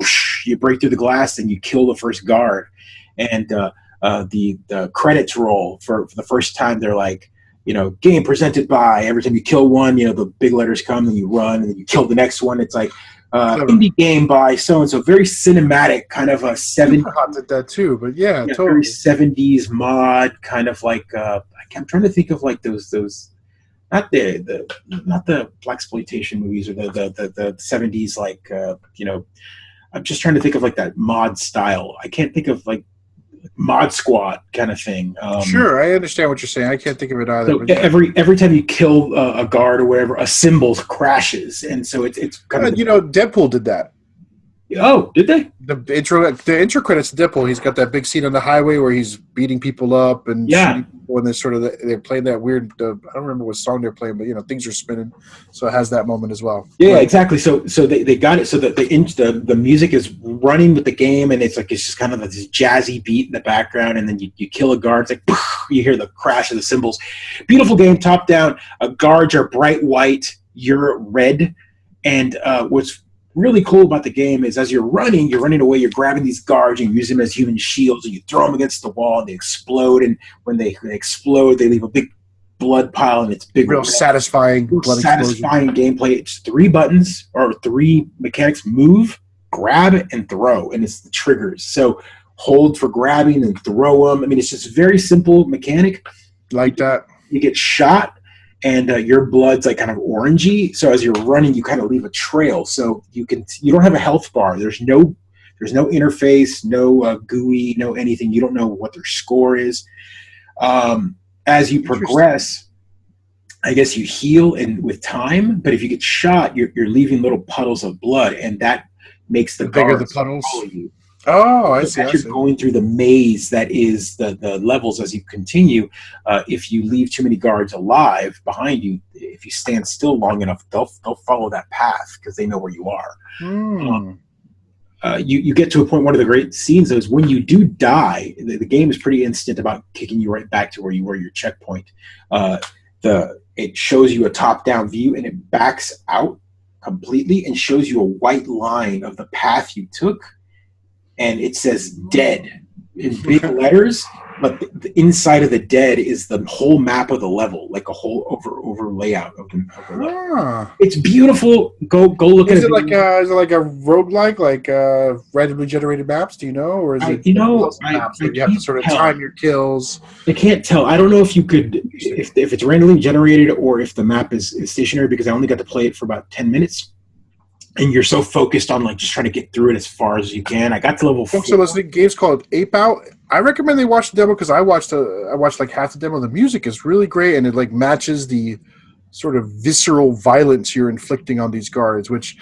[SPEAKER 1] you break through the glass and you kill the first guard, and the credits roll for the first time. They're like, game presented by, every time you kill one, the big letters come, and you run, and then you kill the next one. It's like indie game by so-and-so. Very cinematic, kind of a 70s.
[SPEAKER 2] Super Hot did that too, but yeah, totally.
[SPEAKER 1] Very 70s mod, kind of like, I'm trying to think of like those not the blaxploitation movies, or the 70s, like I'm just trying to think of like that mod style. I can't think of like Mod Squad kind of thing.
[SPEAKER 2] Sure, I understand what you're saying. I can't think of it either.
[SPEAKER 1] So every time you kill a guard or whatever, a symbol crashes, and so it's kind of
[SPEAKER 2] Deadpool did that.
[SPEAKER 1] Oh, did they?
[SPEAKER 2] The intro credits, Deadpool. He's got that big scene on the highway where he's beating people up and shooting people, and they're playing that weird. I don't remember what song they're playing, but things are spinning, so it has that moment as well.
[SPEAKER 1] Yeah, exactly. So they got it so that the music is running with the game, and it's just kind of this jazzy beat in the background, and then you kill a guard. It's like you hear the crash of the cymbals. Beautiful game, top down. Guards are bright white. You're red, and what's really cool about the game is, as you're running away, you're grabbing these guards and you use them as human shields, and you throw them against the wall and they explode, and when they explode, they leave a big blood pile, and it's big,
[SPEAKER 2] real satisfying
[SPEAKER 1] gameplay. It's 3 buttons or 3 mechanics: move, grab, and throw, and it's the triggers. So hold for grabbing and throw them. I mean, it's just a very simple mechanic.
[SPEAKER 2] Like that.
[SPEAKER 1] You get shot, and your blood's like kind of orangey. So as you're running, you kind of leave a trail. So you don't have a health bar. There's no interface, no GUI, no anything. You don't know what their score is. As you progress, I guess you heal with time. But if you get shot, you're leaving little puddles of blood, and that makes the
[SPEAKER 2] bigger the puddles follow you. Oh, I see.
[SPEAKER 1] As you're going through the maze that is the levels as you continue, if you leave too many guards alive behind you, if you stand still long enough, they'll follow that path because they know where you are. You get to a point, one of the great scenes is when you do die, the game is pretty instant about kicking you right back to where you were, your checkpoint. It shows you a top-down view, and it backs out completely and shows you a white line of the path you took. And it says dead in big letters, but the inside of the dead is the whole map of the level, like a whole over layout of the level. It's beautiful. Go look at it.
[SPEAKER 2] Is it like a roguelike, like randomly generated maps? Do you know, or is it maps where you have to sort of time your kills?
[SPEAKER 1] I can't tell. I don't know if you could, if it's randomly generated or if the map is stationary, because I only got to play it for about 10 minutes. And you're so focused on like just trying to get through it as far as you can. I got to level 4.
[SPEAKER 2] So listening, games called Ape Out. I recommend they watch the demo because I watched like half the demo. The music is really great, and it like matches the sort of visceral violence you're inflicting on these guards, which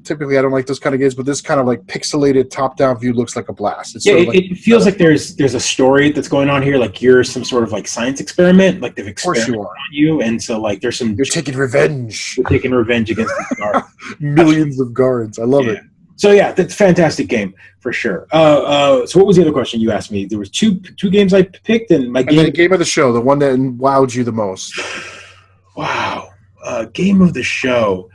[SPEAKER 2] typically I don't like those kind of games, but this kind of like pixelated top-down view looks like a blast.
[SPEAKER 1] It feels like there's a story that's going on here, like you're some sort of like science experiment, like they've experimented on you, and so like there's some...
[SPEAKER 2] You're taking revenge.
[SPEAKER 1] You're taking revenge against these guards.
[SPEAKER 2] Millions of guards. I love it.
[SPEAKER 1] So yeah, that's a fantastic game for sure. So what was the other question you asked me? There was two games I picked, and
[SPEAKER 2] the game of the show, the one that wowed you the most.
[SPEAKER 1] Wow, game of the show.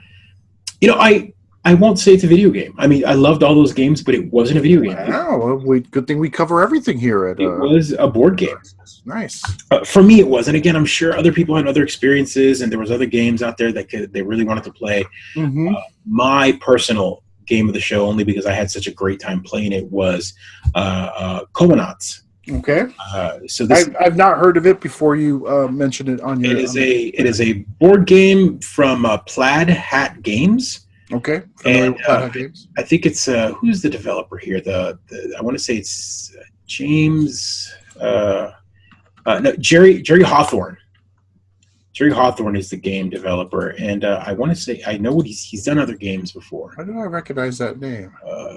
[SPEAKER 1] You know, I won't say it's a video game. I mean, I loved all those games, but it wasn't a video game.
[SPEAKER 2] Wow, good thing we cover everything here. It
[SPEAKER 1] was a board game.
[SPEAKER 2] Nice.
[SPEAKER 1] For me, it was. And again, I'm sure other people had other experiences, and there was other games out there that they really wanted to play. Mm-hmm. My personal game of the show, only because I had such a great time playing it, was Comanauts.
[SPEAKER 2] Okay.
[SPEAKER 1] So this,
[SPEAKER 2] I've not heard of it before you mentioned it on your.
[SPEAKER 1] It is a board game from Plaid Hat Games.
[SPEAKER 2] Okay.
[SPEAKER 1] And I think it's who's the developer here? I want to say it's James. No, Jerry Hawthorne. Jerry Hawthorne is the game developer, and I want to say I know what he's done other games before.
[SPEAKER 2] How do I recognize that name?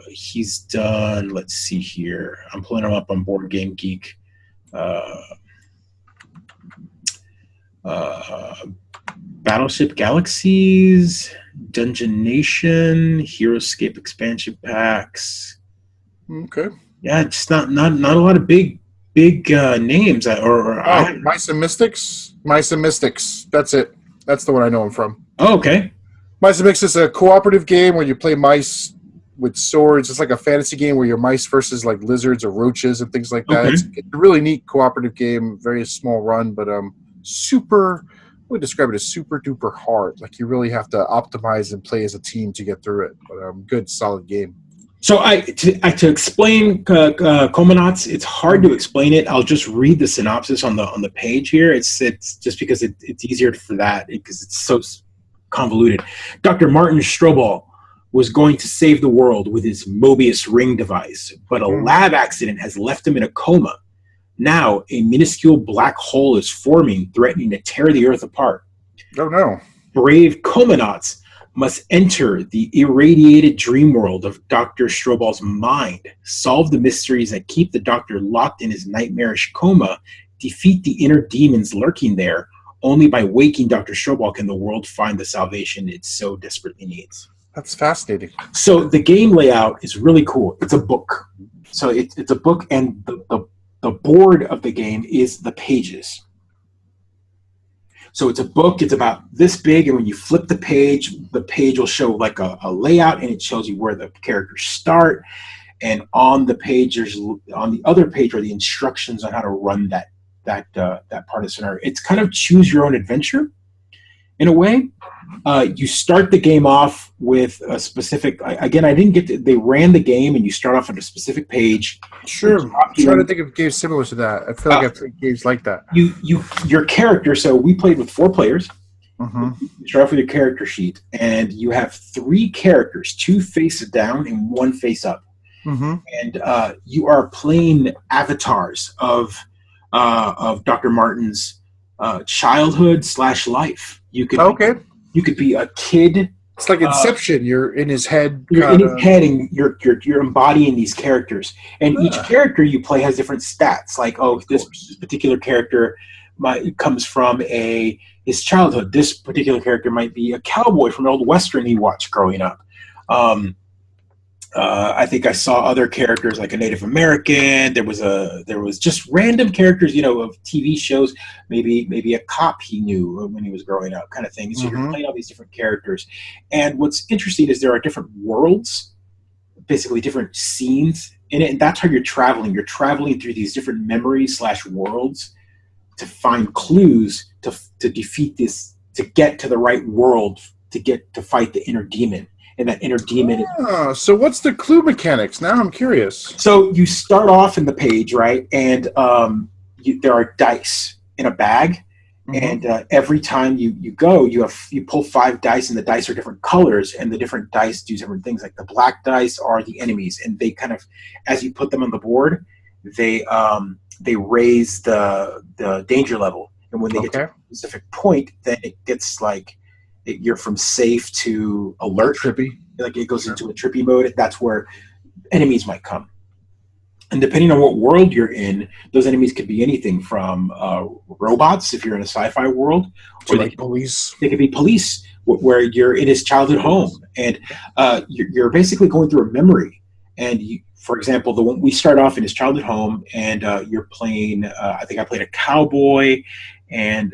[SPEAKER 1] He's done. Let's see here. I'm pulling him up on Board Game Geek. Battleship Galaxies, Dungeon Nation, Heroescape expansion packs.
[SPEAKER 2] Okay.
[SPEAKER 1] Yeah, just not a lot of big names.
[SPEAKER 2] Mice and Mystics. Mice and Mystics. That's it. That's the one I know him from.
[SPEAKER 1] Oh, okay.
[SPEAKER 2] Mice and Mystics is a cooperative game where you play mice with swords. It's like a fantasy game where you're mice versus like lizards or roaches and things like that. Okay. It's a really neat cooperative game. Very small run, but super. I would describe it as super duper hard. Like you really have to optimize and play as a team to get through it. But good, solid game.
[SPEAKER 1] So to explain Comanauts, it's hard to explain it. I'll just read the synopsis on the page here. It's just because it's easier for that because it's so convoluted. Dr. Martin Strobel was going to save the world with his Mobius ring device, but a lab accident has left him in a coma. Now a minuscule black hole is forming, threatening to tear the Earth apart.
[SPEAKER 2] Oh no!
[SPEAKER 1] Brave Comanauts must enter the irradiated dream world of Dr. Strobel's mind, solve the mysteries that keep the doctor locked in his nightmarish coma, defeat the inner demons lurking there. Only by waking Dr. Strobel can the world find the salvation it so desperately needs.
[SPEAKER 2] That's fascinating.
[SPEAKER 1] So the game layout is really cool. It's a book. So it's a book, and the board of the game is the pages. So it's a book, it's about this big, and when you flip the page will show like a layout, and it shows you where the characters start. And on the page, on the other page are the instructions on how to run that part of the scenario. It's kind of choose your own adventure in a way. You start the game off with a specific, again, they ran the game and you start off at a specific page.
[SPEAKER 2] Sure. I'm trying to think of games similar to that. I feel like I've played games like that.
[SPEAKER 1] Your character, so we played with 4 players.
[SPEAKER 2] Mm-hmm.
[SPEAKER 1] You start off with your character sheet, and you have 3 characters, 2 face down and 1 face up.
[SPEAKER 2] Mm-hmm.
[SPEAKER 1] And you are playing avatars of Dr. Martin's childhood / life. You could be a kid.
[SPEAKER 2] It's like Inception. You're in his head.
[SPEAKER 1] You're in his head, and you're embodying these characters. And each character you play has different stats. Like, this particular character comes from his childhood. This particular character might be a cowboy from an old Western he watched growing up. I think I saw other characters like a Native American. There was just random characters, of TV shows. Maybe a cop he knew when he was growing up, kind of thing. So you're playing all these different characters, and what's interesting is there are different worlds, basically different scenes And that's how you're traveling. You're traveling through these different memories / worlds to find clues to defeat this, to get to the right world, to fight the inner demon. And that inner demon is...
[SPEAKER 2] So what's the clue mechanics? Now I'm curious.
[SPEAKER 1] So you start off in the page, right? And there are dice in a bag. And every time you go, you pull 5 dice, and the dice are different colors, and the different dice do different things. Like the black dice are the enemies, and they kind of, as you put them on the board, they raise the danger level. And when they get to a specific point, then it gets like you're from safe to alert.
[SPEAKER 2] Trippy.
[SPEAKER 1] Like it goes into a trippy mode. That's where enemies might come. And depending on what world you're in, those enemies could be anything from robots, if you're in a sci-fi world, or
[SPEAKER 2] like police.
[SPEAKER 1] They could be police, where you're in his childhood home, and you're basically going through a memory. And for example, the one we start off in his childhood home, and you're playing. I think I played a cowboy, and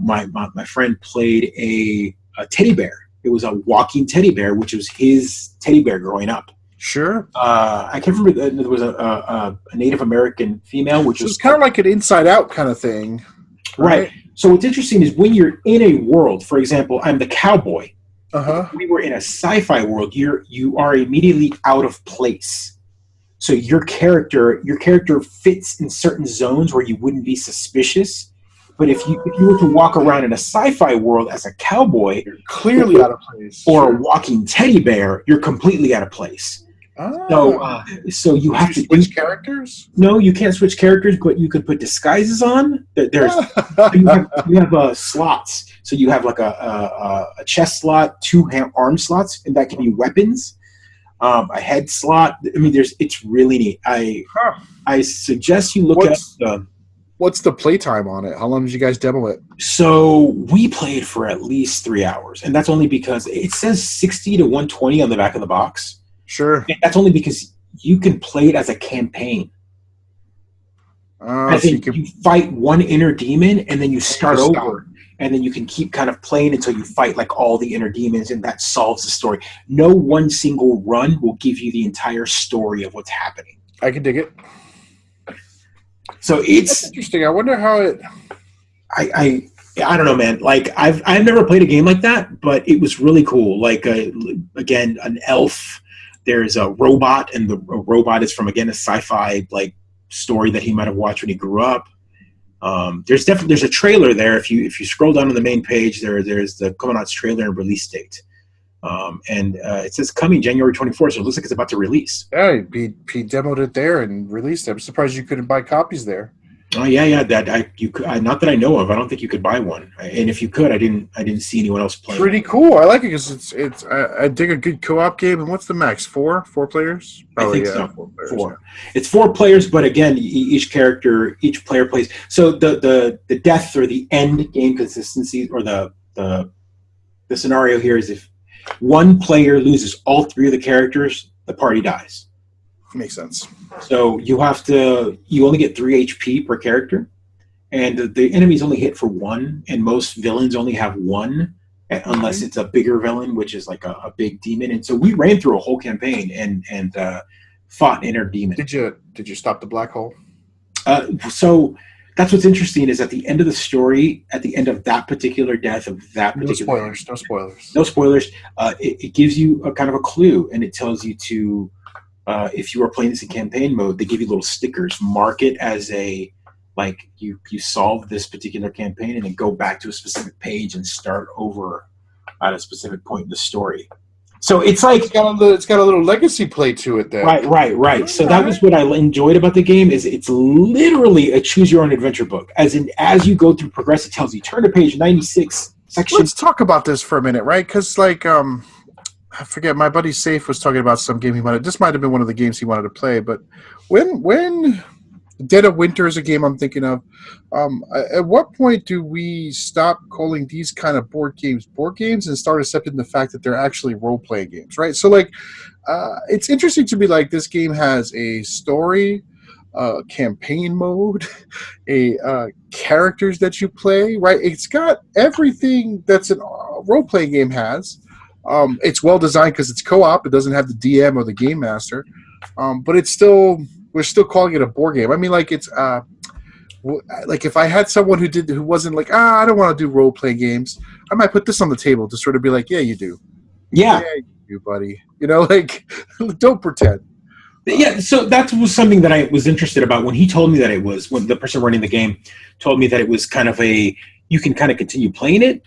[SPEAKER 1] my friend played a teddy bear. It was a walking teddy bear, which was his teddy bear growing up.
[SPEAKER 2] Sure.
[SPEAKER 1] I can't remember. There was a Native American female, which was
[SPEAKER 2] kind of like an Inside Out kind of thing.
[SPEAKER 1] Right. So what's interesting is when you're in a world, for example, I'm the cowboy. We were in a sci-fi world. You are immediately out of place. So your character fits in certain zones where you wouldn't be suspicious. But if you were to walk around in a sci-fi world as a cowboy,
[SPEAKER 2] you're clearly out of place.
[SPEAKER 1] Or a walking teddy bear, you're completely out of place. So you have to
[SPEAKER 2] switch characters?
[SPEAKER 1] No, you can't switch characters, but you could put disguises on. There's you have slots. So you have like a chest slot, 2 arm slots, and that can be weapons. A head slot. I mean, it's really neat. I suggest you look at.
[SPEAKER 2] What's the playtime on it? How long did you guys demo it?
[SPEAKER 1] So we played for at least 3 hours, and that's only because it says 60 to 120 on the back of the box.
[SPEAKER 2] Sure.
[SPEAKER 1] And that's only because you can play it as a campaign. I think you fight one inner demon, and then you start over, and then you can keep kind of playing until you fight like all the inner demons, and that solves the story. No one single run will give you the entire story of what's happening.
[SPEAKER 2] I can dig it.
[SPEAKER 1] So it's
[SPEAKER 2] That's interesting. I wonder how it.
[SPEAKER 1] I don't know, man. Like I've never played a game like that, but it was really cool. Like again, an elf. There's a robot, and the robot is from, again, a sci-fi like story that he might have watched when he grew up. There's a trailer there. If you scroll down on the main page, there's the coming out trailer and release date. And it says coming January 24th, so it looks like it's about to release.
[SPEAKER 2] Yeah, he demoed it there and released it. I'm surprised you couldn't buy copies there.
[SPEAKER 1] Oh yeah. You could, not that I know of. I don't think you could buy one. And if you could, I didn't see anyone else playing.
[SPEAKER 2] Pretty cool. I like it because it's. I dig a good co-op game. And what's the max? 4 players?
[SPEAKER 1] Probably, I think so. 4 players. 4. Yeah. It's 4 players, but again, each player plays. So the death or the end game consistency, or the scenario here is if one player loses all 3 of the characters, the party dies.
[SPEAKER 2] Makes sense.
[SPEAKER 1] So you only get 3 HP per character, and the enemies only hit for 1, and most villains only have 1, unless it's a bigger villain, which is like a big demon. And so we ran through a whole campaign and fought an inner demon.
[SPEAKER 2] Did you stop the black hole?
[SPEAKER 1] So that's what's interesting is at the end of the story, at the end of that particular death of that particular... No spoilers. It gives you a kind of a clue, and it tells you to... if you are playing this in campaign mode, they give you little stickers. Mark it as you solved this particular campaign, and then go back to a specific page and start over at a specific point in the story. So it's like
[SPEAKER 2] it's got a little legacy play to it. Then
[SPEAKER 1] right. So that was what I enjoyed about the game. Is it's literally a choose your own adventure book. As you go through progress, it tells you turn to page 96. Section.
[SPEAKER 2] Let's talk about this for a minute, right? Because I forget, my buddy Safe was talking about some game this might have been one of the games he wanted to play, but when Dead of Winter is a game I'm thinking of, at what point do we stop calling these kind of board games and start accepting the fact that they're actually role-playing games, right? So it's interesting to me, this game has a story, campaign mode, characters that you play, right? It's got everything that's a role-playing game has. It's well designed because it's co-op. It doesn't have the DM or the game master. But it's still we're still calling it a board game. I mean, like it's like if I had someone who wasn't like I don't want to do role playing games, I might put this on the table to sort of be like, yeah, you do,
[SPEAKER 1] Yeah.
[SPEAKER 2] you do, buddy. Like don't pretend.
[SPEAKER 1] Yeah, so that was something that I was interested about when he told me that it was, when the person running the game told me that it was kind of you can kind of continue playing it.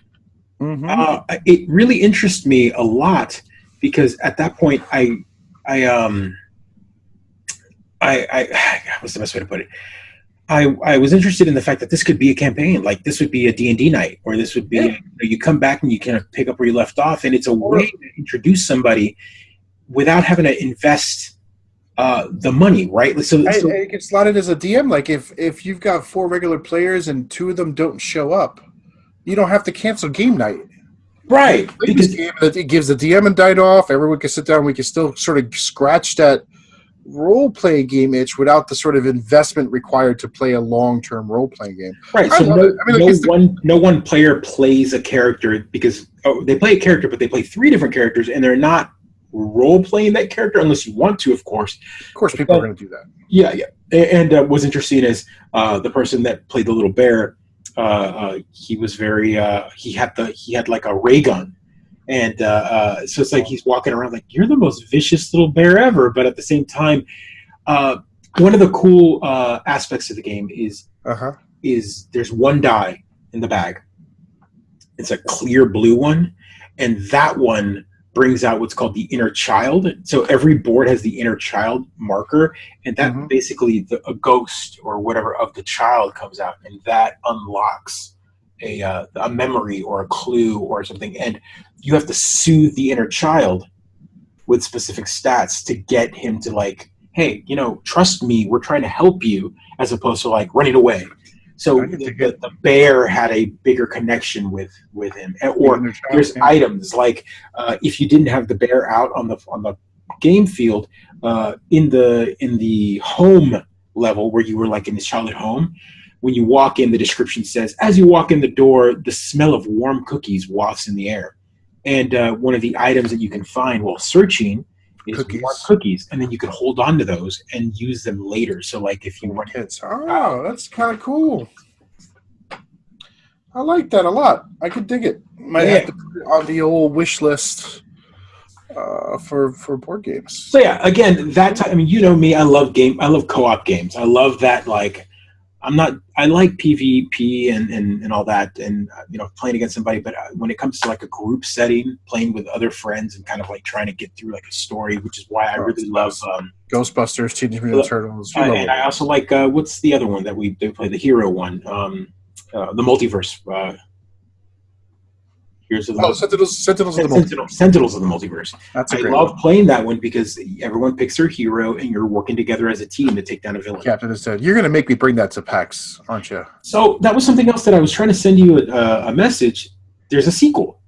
[SPEAKER 2] Mm-hmm.
[SPEAKER 1] It really interests me a lot because at that point what's the best way to put it? I was interested in the fact that this could be a campaign, like this would be a D&D night, or this would be, you come back and you kind of pick up where you left off, and it's a way to introduce somebody without having to invest the money, right? So
[SPEAKER 2] you can slot it as a DM. Like if you've got 4 regular players and 2 of them don't show up, you don't have to cancel game night.
[SPEAKER 1] Right.
[SPEAKER 2] Because it gives the DM a night off. Everyone can sit down. We can still sort of scratch that role-playing game itch without the sort of investment required to play a long-term role-playing game.
[SPEAKER 1] Right. So no one player plays a character because they play a character, but they play 3 different characters, and they're not role-playing that character unless you want to, of course.
[SPEAKER 2] Of course, people are going to do that.
[SPEAKER 1] Yeah. And what's interesting is the person that played the little bear. He was very. He had like a ray gun, and so it's like he's walking around like you're the most vicious little bear ever. But at the same time, one of the cool aspects of the game is there's one die in the bag. It's a clear blue one, and that one brings out what's called the inner child. So every board has the inner child marker, and that basically a ghost or whatever of the child comes out, and that unlocks a memory or a clue or something. And you have to soothe the inner child with specific stats to get him to like, hey, trust me, we're trying to help you, as opposed to like running away. So the bear had a bigger connection with him, or there's items like if you didn't have the bear out on the game field in the home level where you were like in his childhood home, when you walk in, the description says as you walk in the door, the smell of warm cookies wafts in the air, and one of the items that you can find while searching is warm cookies, and then you can hold on to those and use them later. So like if you want
[SPEAKER 2] kids, that's kind of cool. I like that a lot. I could dig it. Might have to put it on the old wish list for board games.
[SPEAKER 1] So yeah, again, I mean, me, I love co-op games. I love that. Like I like PvP and all that, and playing against somebody. But when it comes to like a group setting, playing with other friends and kind of like trying to get through like a story, which is why I really love
[SPEAKER 2] Ghostbusters, Teenage Mutant Turtles.
[SPEAKER 1] And I also like what's the other one that we play, the hero one, the multiverse.
[SPEAKER 2] Sentinels of
[SPEAKER 1] the Multiverse. I love playing that one because everyone picks their hero and you're working together as a team to take down a villain.
[SPEAKER 2] Captain has said, you're going to make me bring that to PAX, aren't you?
[SPEAKER 1] So that was something else that I was trying to send you a message. There's a sequel.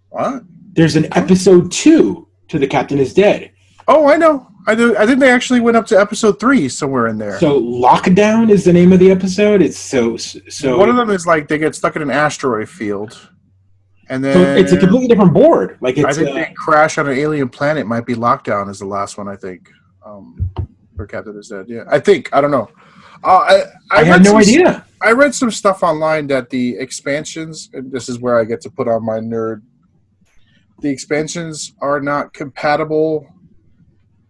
[SPEAKER 2] What?
[SPEAKER 1] There's an episode 2 to The Captain is Dead.
[SPEAKER 2] Oh, I know. I think they actually went up to episode 3 somewhere in there.
[SPEAKER 1] So Lockdown is the name of the episode. It's so.
[SPEAKER 2] One of them is like they get stuck in an asteroid field, and then
[SPEAKER 1] so it's a completely different board. Like
[SPEAKER 2] I think they crash on an alien planet. Might be Lockdown is the last one I think. For Captain is Dead. Yeah, I think. I don't know. I
[SPEAKER 1] had no idea.
[SPEAKER 2] I read some stuff online that the expansions, and this is where I get to put on my nerd. The expansions are not compatible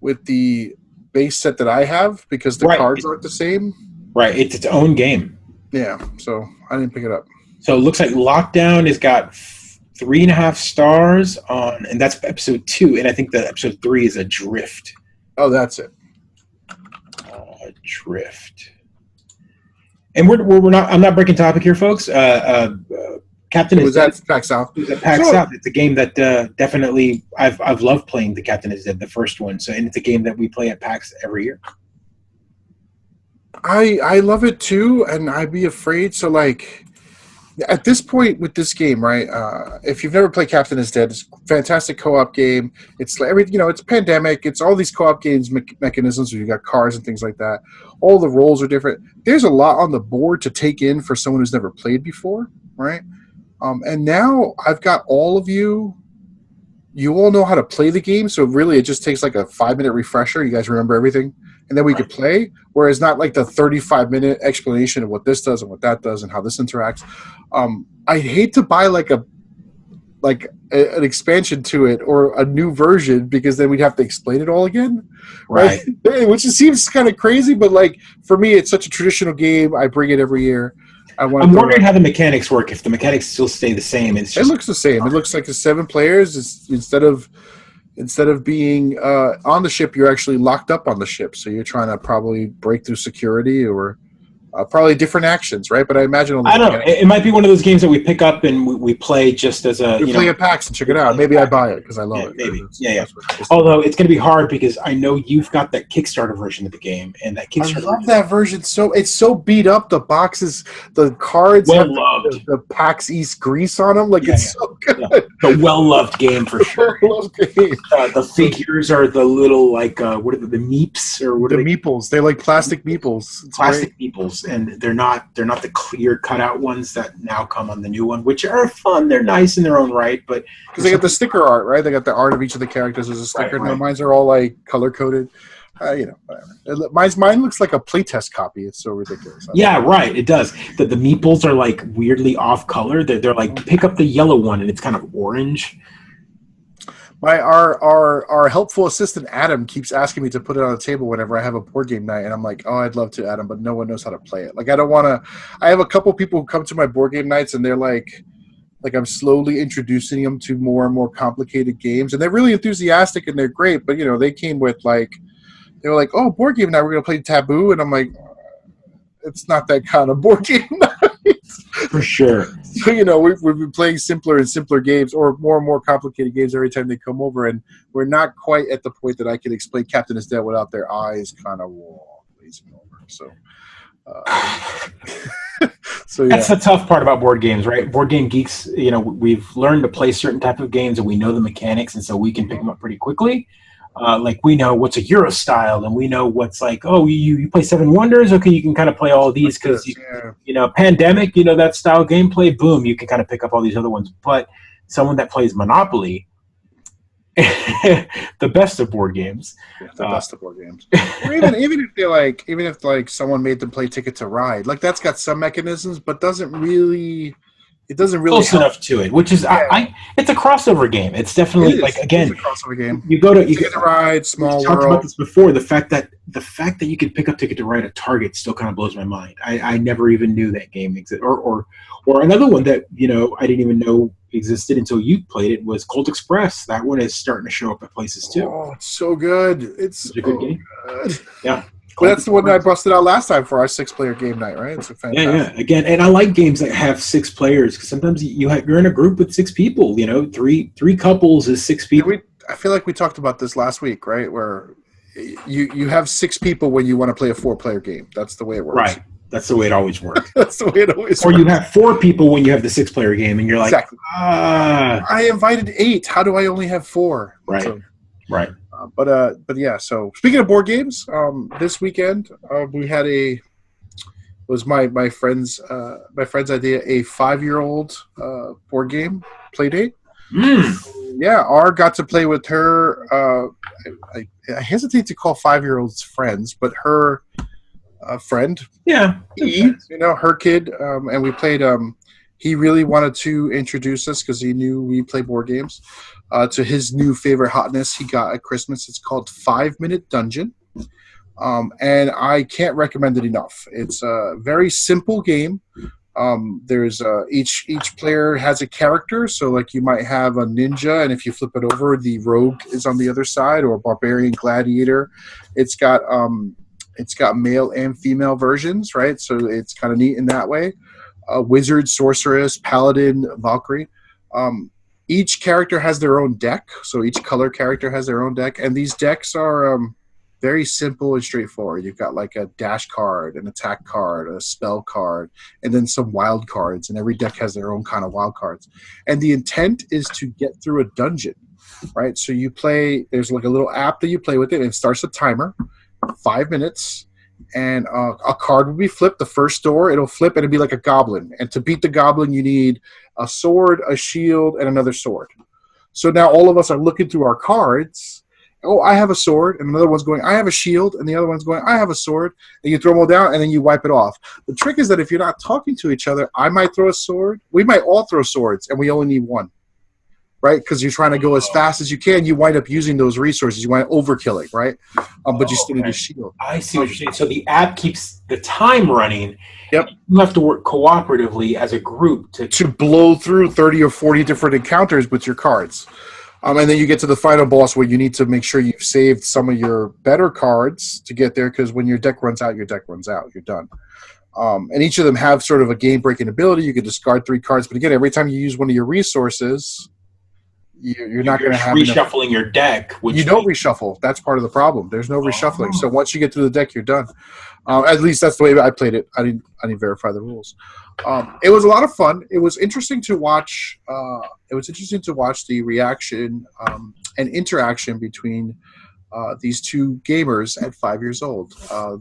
[SPEAKER 2] with the base set that I have because the cards aren't the same. Right,
[SPEAKER 1] it's its own game.
[SPEAKER 2] Yeah, so I didn't pick it up.
[SPEAKER 1] So it looks like Lockdown has got 3.5 stars on, and that's episode 2, and I think that episode 3 is Adrift.
[SPEAKER 2] Oh, that's it.
[SPEAKER 1] Adrift. And we're not. I'm not breaking topic here, folks. Captain is Dead.
[SPEAKER 2] PAX South.
[SPEAKER 1] PAX South. It's a game that definitely I've loved playing. The Captain is Dead, the first one. So, and it's a game that we play at PAX every year.
[SPEAKER 2] I love it too, and I'd be afraid. So, like, at this point with this game, right? If you've never played Captain is Dead, it's a fantastic co-op game. It's it's a pandemic. It's all these co-op games mechanisms where you got cars and things like that. All the roles are different. There's a lot on the board to take in for someone who's never played before, right? And now I've got all of you you all know how to play the game, so really it just takes like a 5-minute refresher. You guys remember everything, and then we could play. Whereas not like the 35-minute explanation of what this does and what that does and how this interacts. I hate to buy an expansion to it or a new version because then we'd have to explain it all again, right? Which seems kind of crazy, but like for me, it's such a traditional game. I bring it every year. I'm
[SPEAKER 1] wondering how the mechanics work. If the mechanics still stay the same, it
[SPEAKER 2] looks the same. It looks like the 7 players. Instead of being on the ship, you're actually locked up on the ship. So you're trying to probably break through security or probably different actions, right? But I imagine
[SPEAKER 1] I don't know. It might be one of those games that we pick up and we play just as a.
[SPEAKER 2] We play at PAX and check it out. Maybe I buy it because I love it.
[SPEAKER 1] Maybe, yeah. Although it's going to be hard because I know you've got that Kickstarter version of the game, and that Kickstarter.
[SPEAKER 2] I love that version. It's so beat up. The boxes, the cards have the PAX East grease on them. It's so good. Yeah.
[SPEAKER 1] The well-loved game for sure.
[SPEAKER 2] game.
[SPEAKER 1] The figures are the little what are the meeps or what?
[SPEAKER 2] The meeples. They're like plastic meeples.
[SPEAKER 1] It's plastic meeples. And they're not the clear cutout ones that now come on the new one, which are fun. They're nice in their own right, but
[SPEAKER 2] because they got the sticker art, right? They got the art of each of the characters as a sticker. Right. Mine are all like color coded. Whatever. Mine looks like a playtest copy. It's so ridiculous.
[SPEAKER 1] Yeah, right. It does. The meeples are like weirdly off color. They're like pick up the yellow one and it's kind of orange.
[SPEAKER 2] Our helpful assistant Adam keeps asking me to put it on the table whenever I have a board game night, and I'm like, oh, I'd love to, Adam, but no one knows how to play it. Like, I don't want to. I have a couple people who come to my board game nights, and they're like I'm slowly introducing them to more and more complicated games, and they're really enthusiastic and they're great. But they came with they were like, oh, board game night, we're gonna play Taboo, and I'm like, it's not that kind of board game night.
[SPEAKER 1] For sure.
[SPEAKER 2] So, we've been playing simpler and simpler games or more and more complicated games every time they come over, and we're not quite at the point that I can explain Captain is Dead without their eyes kind of glazing over. So,
[SPEAKER 1] That's the tough part about board games, right? Board game geeks, we've learned to play certain type of games and we know the mechanics, and so we can pick them up pretty quickly. We know what's a Euro style, and we know what's you play Seven Wonders. Okay, you can kind of play all of these because Pandemic, that style gameplay. Boom, you can kind of pick up all these other ones. But someone that plays Monopoly, the best of board games,
[SPEAKER 2] or even if someone made them play Ticket to Ride, that's got some mechanisms, but doesn't really. It doesn't really
[SPEAKER 1] close enough to it, which is it's a crossover game. It's definitely
[SPEAKER 2] it's a crossover game.
[SPEAKER 1] You go to
[SPEAKER 2] Ticket to Ride, Small World.
[SPEAKER 1] We talked about this before. The fact that you could pick up Ticket to Ride at Target still kind of blows my mind. I never even knew that game existed. Or another one that I didn't even know existed until you played it was Colt Express. That one is starting to show up at places too.
[SPEAKER 2] Oh, it's so good! It's
[SPEAKER 1] a good game. Yeah.
[SPEAKER 2] Well, that's the one that I busted out last time for our 6-player game night, right? It's a fantastic.
[SPEAKER 1] Yeah. Again, and I like games that have 6 players because sometimes you're in a group with 6 people. Three couples is 6 people.
[SPEAKER 2] I feel like we talked about this last week, right? Where you have 6 people when you want to play a 4-player game. That's the way it works.
[SPEAKER 1] Right. That's the way it always works.
[SPEAKER 2] That's the way it always works.
[SPEAKER 1] Or you have 4 people when you have the 6-player game, and you're like,
[SPEAKER 2] exactly. I invited 8. How do I only have 4?
[SPEAKER 1] Right. Right.
[SPEAKER 2] But yeah. So speaking of board games, this weekend we had was my friend's idea, a 5-year-old board game play date. Yeah, R got to play with her. I hesitate to call 5-year-olds friends, but her friend.
[SPEAKER 1] Yeah,
[SPEAKER 2] her kid, and we played. He really wanted to introduce us because he knew we play board games. To his new favorite hotness he got at Christmas. It's called 5-Minute Dungeon. And I can't recommend it enough. It's a very simple game. There's each player has a character. So you might have a ninja, and if you flip it over, the rogue is on the other side, or a barbarian gladiator. It's got male and female versions, right? So it's kind of neat in that way. Wizard, sorceress, paladin, Valkyrie. Each character has their own deck, so each color character has their own deck, and these decks are very simple and straightforward. You've got a dash card, an attack card, a spell card, and then some wild cards, and every deck has their own kind of wild cards. And the intent is to get through a dungeon, right? So you play, there's a little app that you play with it, and it starts a timer, 5 minutes, and a card will be flipped. The first door, it'll flip, and it'll be like a goblin. And to beat the goblin, you need a sword, a shield, and another sword. So now all of us are looking through our cards. Oh, I have a sword, and another one's going, I have a shield, and the other one's going, I have a sword, and you throw them all down, and then you wipe it off. The trick is that if you're not talking to each other, I might throw a sword. We might all throw swords, and we only need one, right? Because you're trying to go as fast as you can. You wind up using those resources. You wind up overkilling, right? But you still need a shield.
[SPEAKER 1] I see what you're saying. So the app keeps the time running.
[SPEAKER 2] Yep.
[SPEAKER 1] You have to work cooperatively as a group to
[SPEAKER 2] blow through 30 or 40 different encounters with your cards. And then you get to the final boss where you need to make sure you've saved some of your better cards to get there, because when your deck runs out, your deck runs out. You're done. And each of them have sort of a game-breaking ability. You can discard 3 cards. But again, every time you use one of your resources, you're not going to have
[SPEAKER 1] reshuffling your deck.
[SPEAKER 2] You don't reshuffle. That's part of the problem. There's no reshuffling. So once you get to the deck, you're done. At least that's the way I played it. I didn't verify the rules. It was a lot of fun. It was interesting to watch. The reaction and interaction between these two gamers at 5 years old.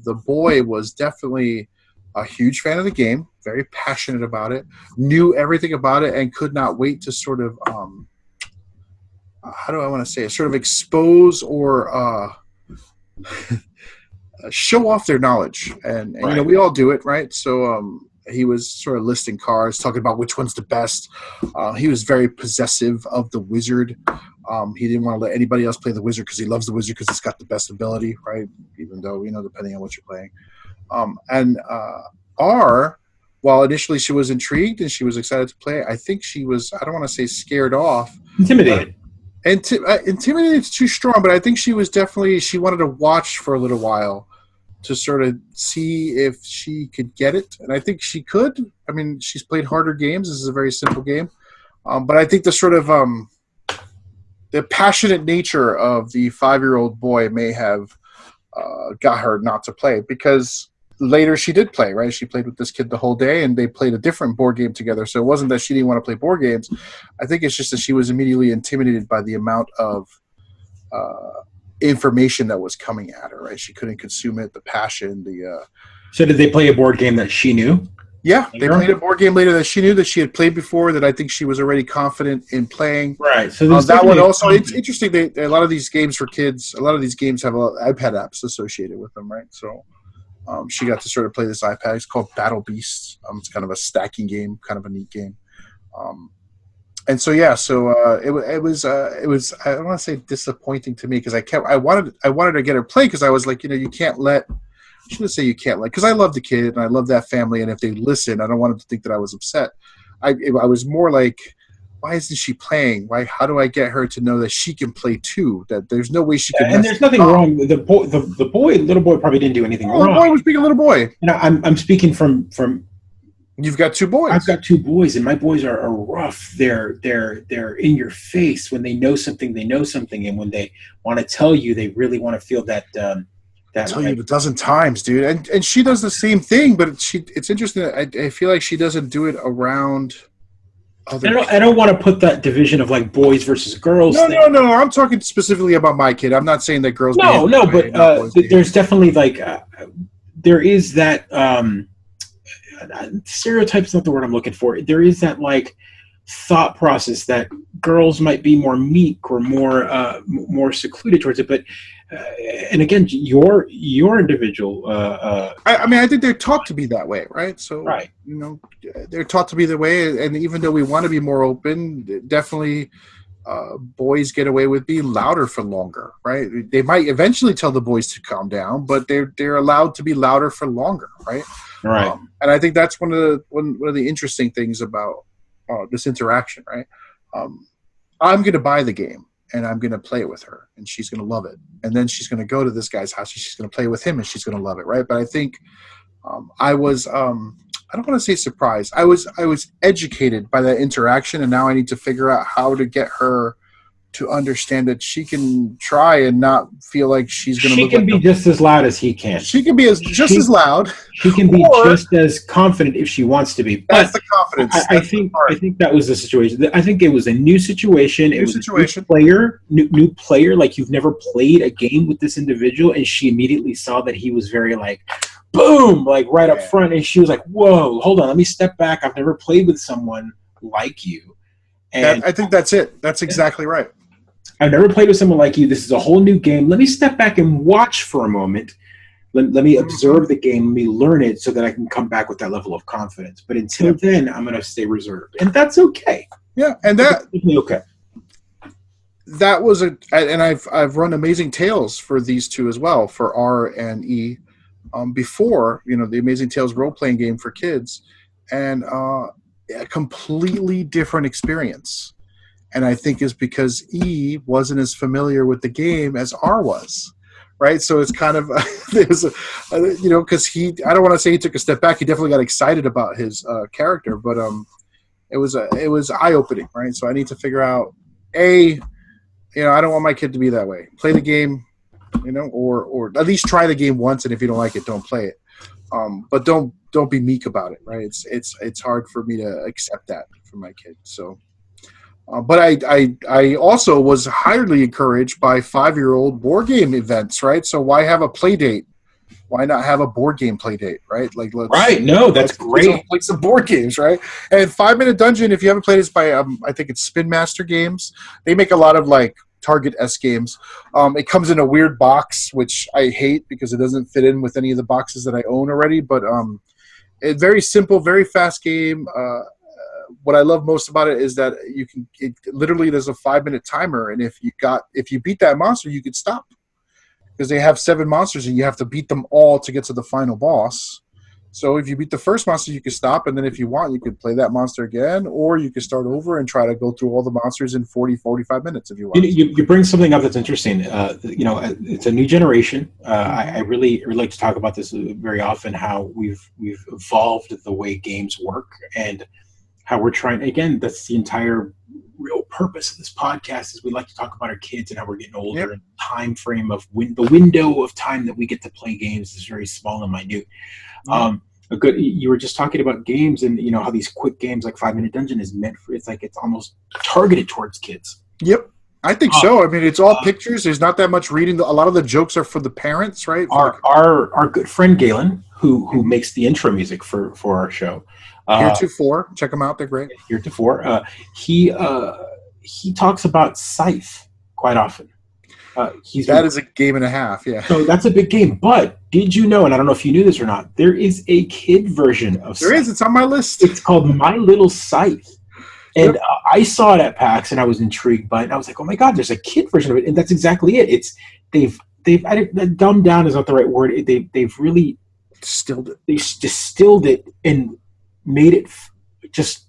[SPEAKER 2] The boy was definitely a huge fan of the game, very passionate about it, knew everything about it, and could not wait to sort of how do I want to say it? Sort of expose or show off their knowledge, and right. You know, we all do it, right? So he was sort of listing cards, talking about which one's the best. He was very possessive of the wizard. He didn't want to let anybody else play the wizard because he loves the wizard because it's got the best ability, right? Even though, you know, depending on what you're playing. While initially she was intrigued and she was excited to play, I think she was, I don't want to say scared off.
[SPEAKER 1] Intimidated.
[SPEAKER 2] Intimidated is too strong, but I think she was definitely, she wanted to watch for a little while to sort of see if she could get it. And I think she could. I mean, she's played harder games. This is a very simple game. But I think the sort of the passionate nature of the 5-year-old boy may have got her not to play, because later she did play, right? She played with this kid the whole day, and they played a different board game together. So it wasn't that she didn't want to play board games. I think it's just that she was immediately intimidated by the amount of information that was coming at her, right? She couldn't consume it, the passion,
[SPEAKER 1] So did they play a board game that she knew?
[SPEAKER 2] Yeah, they played a board game later that she knew that she had played before, that I think she was already confident in playing.
[SPEAKER 1] Right. So
[SPEAKER 2] that one also, it's interesting. A lot of these games for kids, a lot of these games have iPad apps associated with them, right? So she got to sort of play this iPad. It's called Battle Beasts. It's kind of a stacking game, kind of a neat game. And so yeah, so it was I don't want to say disappointing to me, because I wanted to get her play, because I was like, you know, you can't let. I shouldn't say you can't let, because I love the kid and I love that family, and if they listen, I don't want them to think that I was upset. I was more like, why isn't she playing? How do I get her to know that she can play too? That there's no way she can.
[SPEAKER 1] And there's nothing wrong. The little boy probably didn't do anything wrong.
[SPEAKER 2] The boy was being a little boy.
[SPEAKER 1] You know, I'm speaking from.
[SPEAKER 2] You've got 2 boys.
[SPEAKER 1] I've got 2 boys, and my boys are rough. They're in your face when they know something. They know something, and when they want to tell you, they really want to feel that.
[SPEAKER 2] I tell you a dozen times, dude, and she does the same thing, but it's interesting. I feel like she doesn't do it around. I
[SPEAKER 1] don't want to put that division of like boys versus girls.
[SPEAKER 2] No. I'm talking specifically about my kid. I'm not saying that girls.
[SPEAKER 1] But there's definitely like there is that stereotype's not the word I'm looking for. There is that like thought process that girls might be more meek or more secluded towards it, but. And again, your individual.
[SPEAKER 2] I mean, I think they're taught to be that way, right? So,
[SPEAKER 1] right.
[SPEAKER 2] You know, they're taught to be that way, and even though we want to be more open, definitely, boys get away with being louder for longer, right? They might eventually tell the boys to calm down, but they're allowed to be louder for longer, right?
[SPEAKER 1] Right.
[SPEAKER 2] And I think that's one of the interesting things about this interaction, right? I'm going to buy the game. And I'm going to play it with her, and she's going to love it. And then she's going to go to this guy's house, and she's going to play with him, and she's going to love it, right? But I think I was I don't want to say surprised. I was educated by that interaction, and now I need to figure out how to get her to understand that she can try and not feel like she's going to.
[SPEAKER 1] She can be just as loud as he can.
[SPEAKER 2] She can be just as loud.
[SPEAKER 1] She can be just as confident if she wants to be.
[SPEAKER 2] That's the confidence.
[SPEAKER 1] I think that was the situation. I think it was a new situation. It was
[SPEAKER 2] situation.
[SPEAKER 1] New player. Like you've never played a game with this individual, and she immediately saw that he was very like, boom, like right up front, and she was like, whoa, hold on, let me step back. I've never played with someone like you. And
[SPEAKER 2] I think that's it. That's exactly right.
[SPEAKER 1] I've never played with someone like you. This is a whole new game. Let me step back and watch for a moment. Let me observe the game. Let me learn it so that I can come back with that level of confidence. But until then, I'm going to stay reserved. And that's okay.
[SPEAKER 2] Yeah, and that's
[SPEAKER 1] okay.
[SPEAKER 2] That was and I've run Amazing Tales for these two as well, for R and E, before, the Amazing Tales role-playing game for kids, and a completely different experience. And I think is because E wasn't as familiar with the game as R was. Right, so it's kind of there's because I don't want to say he took a step back. He definitely got excited about his character, but it was eye opening, right? So I need to figure out I don't want my kid to be that way. Play the game, or at least try the game once, and if you don't like it, don't play it. But don't be meek about it, right? It's hard for me to accept that for my kid. So. But I also was highly encouraged by 5-year-old board game events, right? So why have a play date? Why not have a board game play date, right? Like
[SPEAKER 1] that's great.
[SPEAKER 2] Play some board games, right? And 5 Minute Dungeon, if you haven't played, it's by I think it's Spin Master Games. They make a lot of like Target-esque games. It comes in a weird box, which I hate because it doesn't fit in with any of the boxes that I own already. But it's very simple, very fast game. What I love most about it is that literally there's a 5-minute timer, and if you beat that monster, you could stop, because they have 7 monsters and you have to beat them all to get to the final boss. So if you beat the first monster, you can stop, and then if you want, you could play that monster again, or you could start over and try to go through all the monsters in 45 minutes if you want.
[SPEAKER 1] You bring something up that's interesting. It's a new generation. I really like to talk about this very often, how we've evolved the way games work, and how we're trying, again, that's the entire real purpose of this podcast, is we like to talk about our kids and how we're getting older, and the time frame of the window of time that we get to play games is very small and minute. You were just talking about games, and how these quick games like 5 Minute Dungeon is meant for, it's almost targeted towards kids.
[SPEAKER 2] Yep. I think so. I mean, it's all pictures. There's not that much reading. A lot of the jokes are for the parents, right?
[SPEAKER 1] Our good friend Galen, who makes the intro music for our show,
[SPEAKER 2] Heretofore, check them out. They're great.
[SPEAKER 1] Heretofore, he talks about Scythe quite often.
[SPEAKER 2] That is a game and a half, yeah.
[SPEAKER 1] So that's a big game. But did you know, and I don't know if you knew this or not, there is a kid version of Scythe.
[SPEAKER 2] There is. It's on my list.
[SPEAKER 1] It's called My Little Scythe. And I saw it at PAX, and I was intrigued by it. And I was like, oh my God, there's a kid version of it. And that's exactly it. They've dumbed down is not the right word. They've really
[SPEAKER 2] distilled it.
[SPEAKER 1] They distilled it and made it just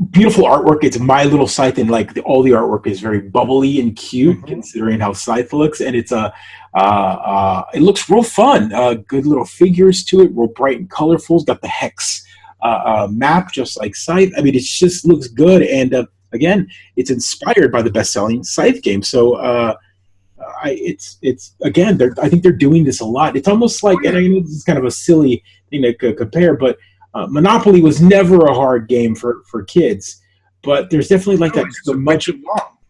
[SPEAKER 1] beautiful artwork. It's My Little Scythe, and all the artwork is very bubbly and cute, considering how Scythe looks. And it's it looks real fun. Good little figures to it, real bright and colorful. It's got the hex map, just like Scythe. I mean, it just looks good. And again, it's inspired by the best-selling Scythe game. So it's again, I think they're doing this a lot. It's almost like, and I know this is kind of a silly thing to compare, but Monopoly was never a hard game for kids, but there's definitely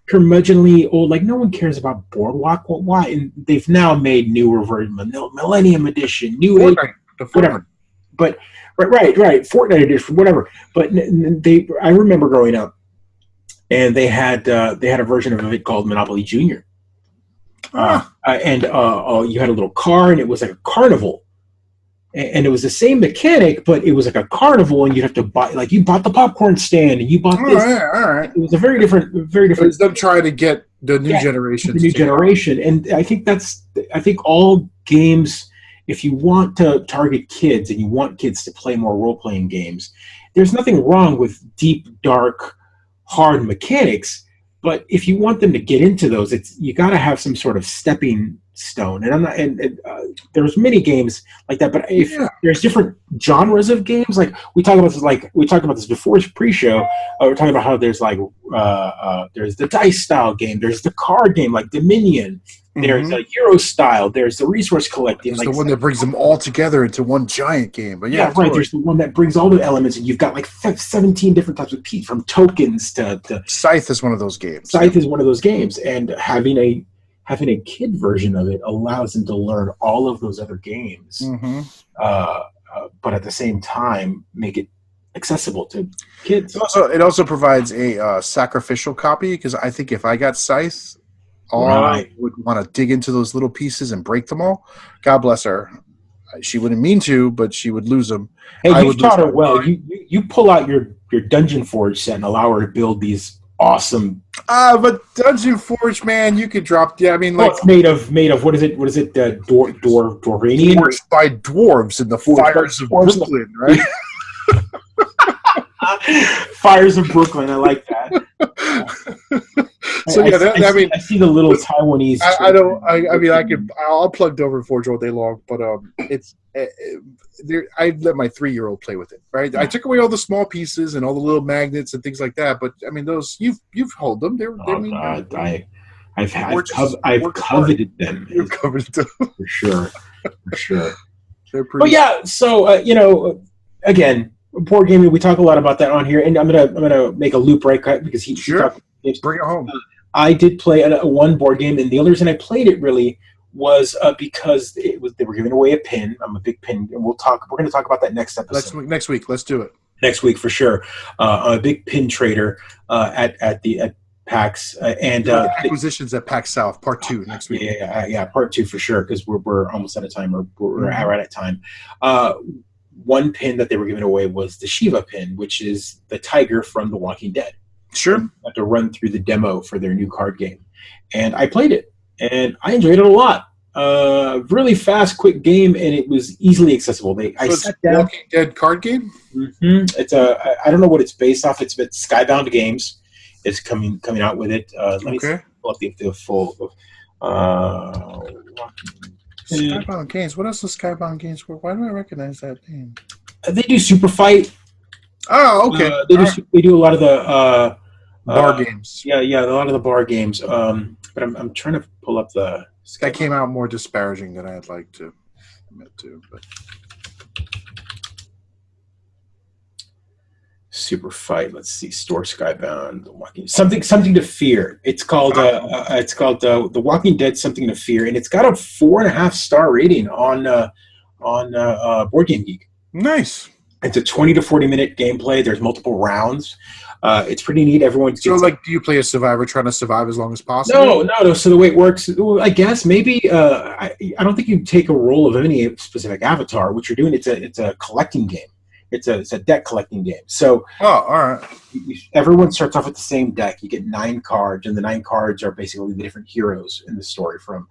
[SPEAKER 1] curmudgeonly old, no one cares about Boardwalk. Well, why? And they've now made newer versions, Millennium Edition, New Age, whatever. But right, Fortnite Edition, whatever. But I remember growing up, and they had a version of it called Monopoly Junior, and you had a little car, and it was like a carnival. And it was the same mechanic, but it was like a carnival, and you'd have to buy, you bought the popcorn stand, and you bought this.
[SPEAKER 2] All right.
[SPEAKER 1] It was a very different.
[SPEAKER 2] It's them trying to get the new generation.
[SPEAKER 1] The new generation, and I think all games, if you want to target kids and you want kids to play more role-playing games, there's nothing wrong with deep, dark, hard mechanics. But if you want them to get into those, you got to have some sort of stepping stone. And I'm not. And there's many games like that. But if there's different genres of games, we talked about this before pre-show. We're talking about how there's there's the dice style game, there's the card game like Dominion, there's a Euro style, there's the resource collecting.
[SPEAKER 2] There's the one that brings them all together into one giant game. But
[SPEAKER 1] right. There's the one that brings all the elements, and you've got 17 different types of keys, from tokens to
[SPEAKER 2] Scythe is one of those games.
[SPEAKER 1] Scythe is one of those games, and having a kid version of it allows them to learn all of those other games, but at the same time make it accessible to kids.
[SPEAKER 2] It also provides a sacrificial copy, because I think if I got Scythe, I would want to dig into those little pieces and break them all. God bless her. She wouldn't mean to, but she would lose them.
[SPEAKER 1] Hey, you've taught her well. You pull out your Dungeon Forge set and allow her to build these awesome.
[SPEAKER 2] But Dungeon Forge, man, you could drop. Yeah, I mean, like
[SPEAKER 1] it's made of what is it? What is it? Dwarvanian?
[SPEAKER 2] Forged by dwarves in the fires of Brooklyn, right?
[SPEAKER 1] Fires of Brooklyn. I like that.
[SPEAKER 2] So yeah,
[SPEAKER 1] I see the little Taiwanese.
[SPEAKER 2] I'll plug Dover Forge all day long, but I let my 3-year-old play with it. Right, I took away all the small pieces and all the little magnets and things like that. But I mean, those you've held them.
[SPEAKER 1] I've coveted them.
[SPEAKER 2] You've coveted them
[SPEAKER 1] for sure.
[SPEAKER 2] They're pretty.
[SPEAKER 1] But yeah, so again, board gaming. We talk a lot about that on here, and I'm gonna make a loop right cut because he talked.
[SPEAKER 2] Bring it home.
[SPEAKER 1] I did play one board game, and the only reason I played it really was because they were giving away a pin. I'm a big pin, and we're going to talk about that next episode.
[SPEAKER 2] Next week. Let's do it.
[SPEAKER 1] Next week for sure. I'm a big pin trader at PAX and
[SPEAKER 2] acquisitions at PAX South Part 2 next week.
[SPEAKER 1] Yeah, Part 2 for sure, because we're almost out of time, or we're right at time. One pin that they were giving away was the Shiva pin, which is the tiger from The Walking Dead.
[SPEAKER 2] Sure.
[SPEAKER 1] I had to run through the demo for their new card game, and I played it, and I enjoyed it a lot. Really fast, quick game, and it was easily accessible. I sat down.
[SPEAKER 2] Walking Dead card game.
[SPEAKER 1] Mm-hmm. It's I don't know what it's based off. It's Skybound Games. It's coming out with it. Let me pull up the full.
[SPEAKER 2] Skybound Games. What else is Skybound Games for? Why do I recognize that name?
[SPEAKER 1] They do Super Fight.
[SPEAKER 2] Oh, okay.
[SPEAKER 1] They do a lot of the
[SPEAKER 2] bar games.
[SPEAKER 1] Yeah, a lot of the bar games. But I'm trying to pull up the.
[SPEAKER 2] That came out more disparaging than I'd like to admit to. But
[SPEAKER 1] Super Fight. Let's see. Store Skybound. Something to Fear. It's called The Walking Dead. Something to Fear, and it's got a 4.5-star rating on Board Game Geek.
[SPEAKER 2] Nice.
[SPEAKER 1] It's a 20 to 40-minute gameplay. There's multiple rounds. It's pretty neat.
[SPEAKER 2] Do you play a survivor trying to survive as long as possible?
[SPEAKER 1] No. So the way it works, I guess maybe I don't think you take a role of any specific avatar. What you're doing, it's a collecting game. It's a deck collecting game. So
[SPEAKER 2] all right.
[SPEAKER 1] Everyone starts off with the same deck. You get 9 cards, and the 9 cards are basically the different heroes in the story, from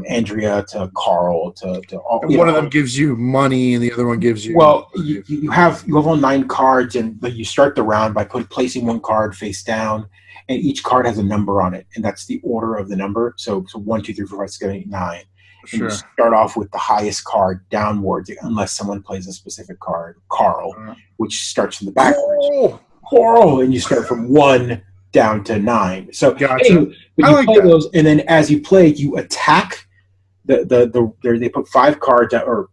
[SPEAKER 1] Andrea to Carl to all.
[SPEAKER 2] And one of them gives you money, and the other one gives you.
[SPEAKER 1] Well, you have all 9 cards, and you start the round by placing one card face down, and each card has a number on it, and that's the order of the number. So 1, 2, 3, 4, 5, 6, 7, 8, 9.
[SPEAKER 2] Sure.
[SPEAKER 1] And you start off with the highest card downwards, unless someone plays a specific card, Carl, which starts from the backwards. Carl, and you start from 1 down to 9. So
[SPEAKER 2] gotcha.
[SPEAKER 1] Anyway, but you play those, and then as you play, you attack. They put 5 cards or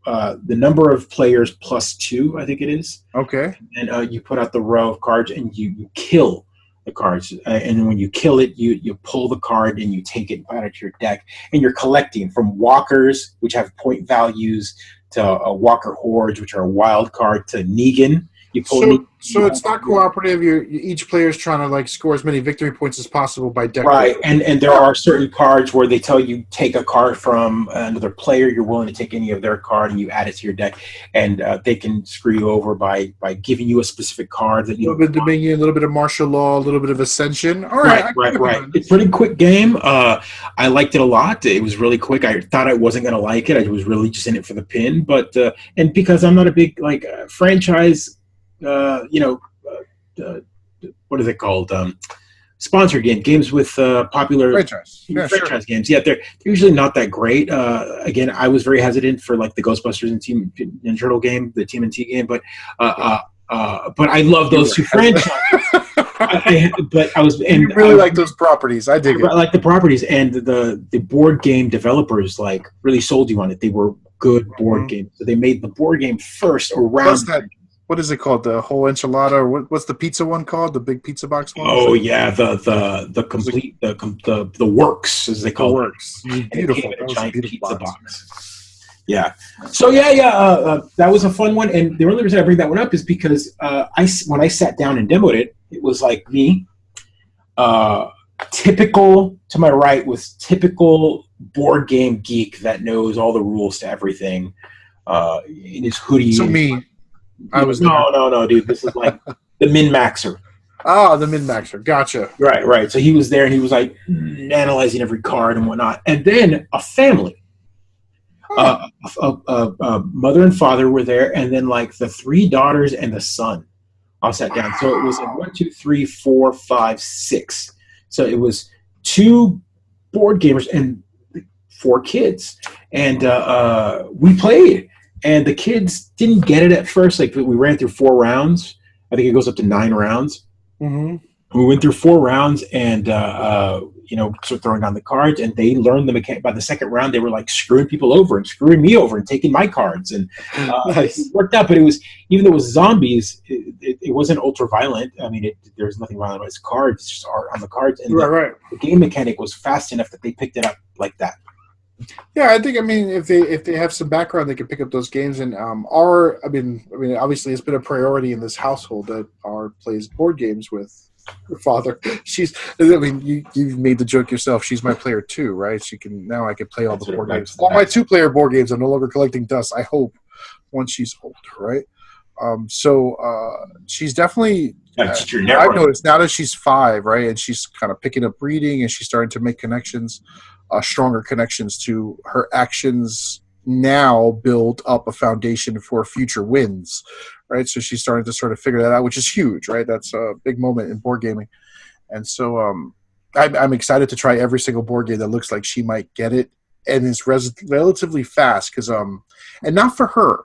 [SPEAKER 1] the number of players plus 2, I think it is.
[SPEAKER 2] Okay.
[SPEAKER 1] And you put out the row of cards, and you kill the cards. And when you kill it, you pull the card and you take it out of your deck, and you're collecting from walkers, which have point values, to walker hordes, which are a wild card, to Negan.
[SPEAKER 2] So it's not cooperative. Each player is trying to score as many victory points as possible by deck.
[SPEAKER 1] Right, and there are certain cards where they tell you take a card from another player. You're willing to take any of their card, and you add it to your deck, and they can screw you over by giving you a specific card that you.
[SPEAKER 2] A little bit of Dominion, a little bit of martial law, a little bit of Ascension. All right.
[SPEAKER 1] It's a pretty quick game. I liked it a lot. It was really quick. I thought I wasn't going to like it. I was really just in it for the pin, but and because I'm not a big franchise. What is it called? Sponsored games with popular franchise games. Yeah, they're usually not that great. Again, I was very hesitant for the Ghostbusters and Team Ninja Turtle game, the TMNT game, but I love those 2 franchises.
[SPEAKER 2] You really like those properties. I dig it.
[SPEAKER 1] I like the properties, and the board game developers really sold you on it. They were good board games, so they made the board game first around.
[SPEAKER 2] What is it called? The whole enchilada, or what's the pizza one called? The big pizza box one?
[SPEAKER 1] Oh yeah, the complete the works, as they call it.
[SPEAKER 2] Beautiful.
[SPEAKER 1] A giant pizza box. Yeah. So that was a fun one, and the only reason I bring that one up is because when I sat down and demoed it, it was like me. Typical to my right was typical board game geek that knows all the rules to everything. In his hoodie.
[SPEAKER 2] So me, I was
[SPEAKER 1] no, dude. This is like the min-maxer.
[SPEAKER 2] Ah, the min-maxer. Gotcha.
[SPEAKER 1] Right. So he was there, and he was like analyzing every card and whatnot. And then a family, mother and father were there, and then like the 3 daughters and the son all sat down. So it was like 1, 2, 3, 4, 5, 6. So it was 2 board gamers and 4 kids, and we played. And the kids didn't get it at first. Like, we ran through 4 rounds. I think it goes up to 9 rounds.
[SPEAKER 2] Mm-hmm.
[SPEAKER 1] We went through 4 rounds, and sort of throwing down the cards. And they learned the mechanic. By the second round, they were like screwing people over and screwing me over and taking my cards. And
[SPEAKER 2] nice.
[SPEAKER 1] It worked out. But it was, even though it was zombies, it wasn't ultra violent. I mean, there was nothing violent about its cards. It's just art on the cards. And
[SPEAKER 2] right.
[SPEAKER 1] The game mechanic was fast enough that they picked it up like that.
[SPEAKER 2] Yeah, I think, if they have some background, they can pick up those games. And obviously, it's been a priority in this household that our plays board games with her father. You've made the joke yourself. She's my player too, right? I can play all the board games. All my 2-player board games. I'm no longer collecting dust. I hope once she's older, right? She's definitely. I've noticed now that she's 5, right, and she's kind of picking up reading, and she's starting to make connections. Stronger connections to her actions now build up a foundation for future wins, right? So she's starting to sort of figure that out, which is huge, right? That's a big moment in board gaming. And so I'm excited to try every single board game that looks like she might get it and is relatively fast because and not for her.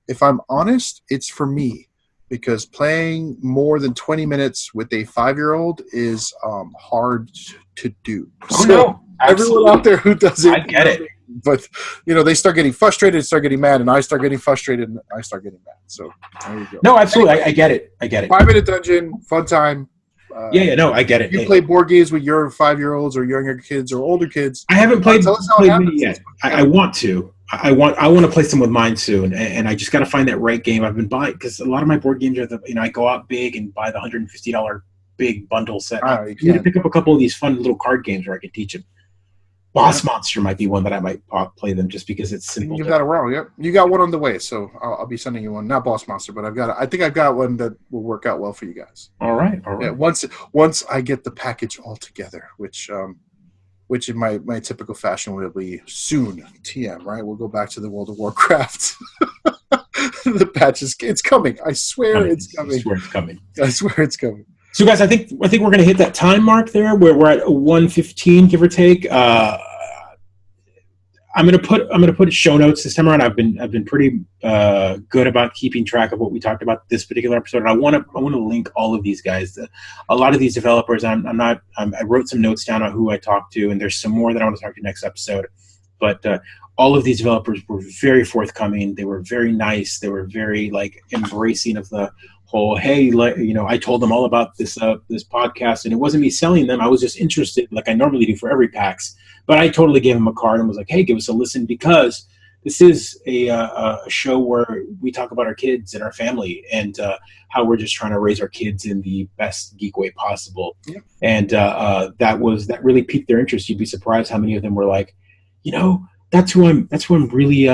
[SPEAKER 2] If I'm honest, it's for me. Because playing more than 20 minutes with a 5-year-old is hard to do.
[SPEAKER 1] Oh, no.
[SPEAKER 2] Everyone out there who does it,
[SPEAKER 1] I get it.
[SPEAKER 2] But they start getting frustrated, start getting mad, and I start getting frustrated, and I start getting mad. So there you go.
[SPEAKER 1] No, absolutely, I get it.
[SPEAKER 2] 5-minute dungeon, fun time.
[SPEAKER 1] I get it.
[SPEAKER 2] You play board games with your 5-year-olds or younger kids or older kids.
[SPEAKER 1] I haven't played many yet. I want to. I want to play some with mine soon, and I just got to find that right game. I've been buying because a lot of my board games are I go out big and buy the $150 big bundle set. I need to pick up a couple of these fun little card games where I can teach them. Boss Monster might be one that I might play them just because it's simple.
[SPEAKER 2] Give that a whirl. Yep, you got one on the way, so I'll be sending you one. Not Boss Monster, but I think I've got one that will work out well for you guys.
[SPEAKER 1] All right.
[SPEAKER 2] Yeah, once I get the package all together, which in my typical fashion will be soon. TM, right? We'll go back to the World of Warcraft. The patch it's coming. I swear it's coming. I swear it's coming.
[SPEAKER 1] So, guys, I think we're going to hit that time mark there, where we're at 1:15, give or take. I'm going to put show notes this time around. I've been pretty good about keeping track of what we talked about this particular episode. And I want to link all of these guys. A lot of these developers. I wrote some notes down on who I talked to, and there's some more that I want to talk to next episode. But all of these developers were very forthcoming. They were very nice. They were very embracing of the whole, hey, I told them all about this podcast, and it wasn't me selling them. I was just interested, like I normally do for every PAX. But I totally gave them a card and was like, hey, give us a listen, because this is a show where we talk about our kids and our family and how we're just trying to raise our kids in the best geek way possible. Yeah. And that really piqued their interest. You'd be surprised how many of them were like, that's who I'm really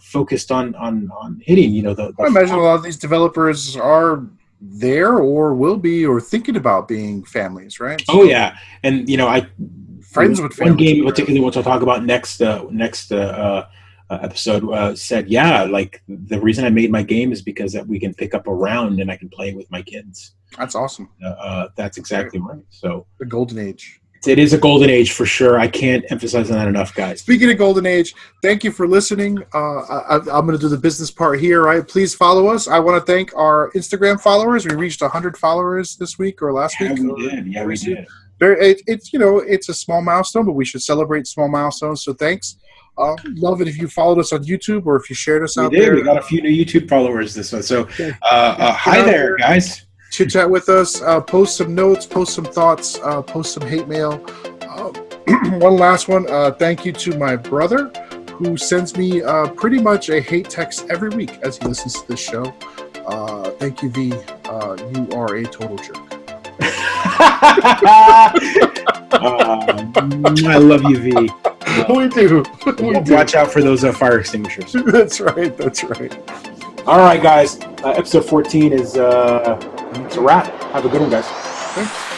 [SPEAKER 1] focused on hitting.
[SPEAKER 2] I imagine a lot of these developers are there or will be or thinking about being families, right? So,
[SPEAKER 1] oh yeah, and
[SPEAKER 2] friends with families.
[SPEAKER 1] One game particularly, which I'll talk about next episode, said, the reason I made my game is because that we can pick up a round and I can play with my kids.
[SPEAKER 2] That's awesome.
[SPEAKER 1] That's exactly right. So
[SPEAKER 2] the golden age.
[SPEAKER 1] It is a golden age for sure. I can't emphasize that enough, guys.
[SPEAKER 2] Speaking of golden age, thank you for listening. I'm going to do the business part here, right? Please follow us. I want to thank our Instagram followers. We reached 100 followers this week or last week.
[SPEAKER 1] We did. Yeah, we did.
[SPEAKER 2] It's a small milestone, but we should celebrate small milestones. So thanks. Love it if you followed us on YouTube or if you shared us out there.
[SPEAKER 1] We got a few new YouTube followers this one. So hi there, guys.
[SPEAKER 2] Chit chat with us, post some notes, post some thoughts, post some hate mail. One last one. Thank you to my brother who sends me pretty much a hate text every week as he listens to this show. Thank you, V. You are a total jerk.
[SPEAKER 1] I love you, V.
[SPEAKER 2] We do.
[SPEAKER 1] Watch out for those fire extinguishers.
[SPEAKER 2] That's right.
[SPEAKER 1] All right, guys. Episode 14 is it's a wrap. Have a good one, guys.
[SPEAKER 2] Thanks.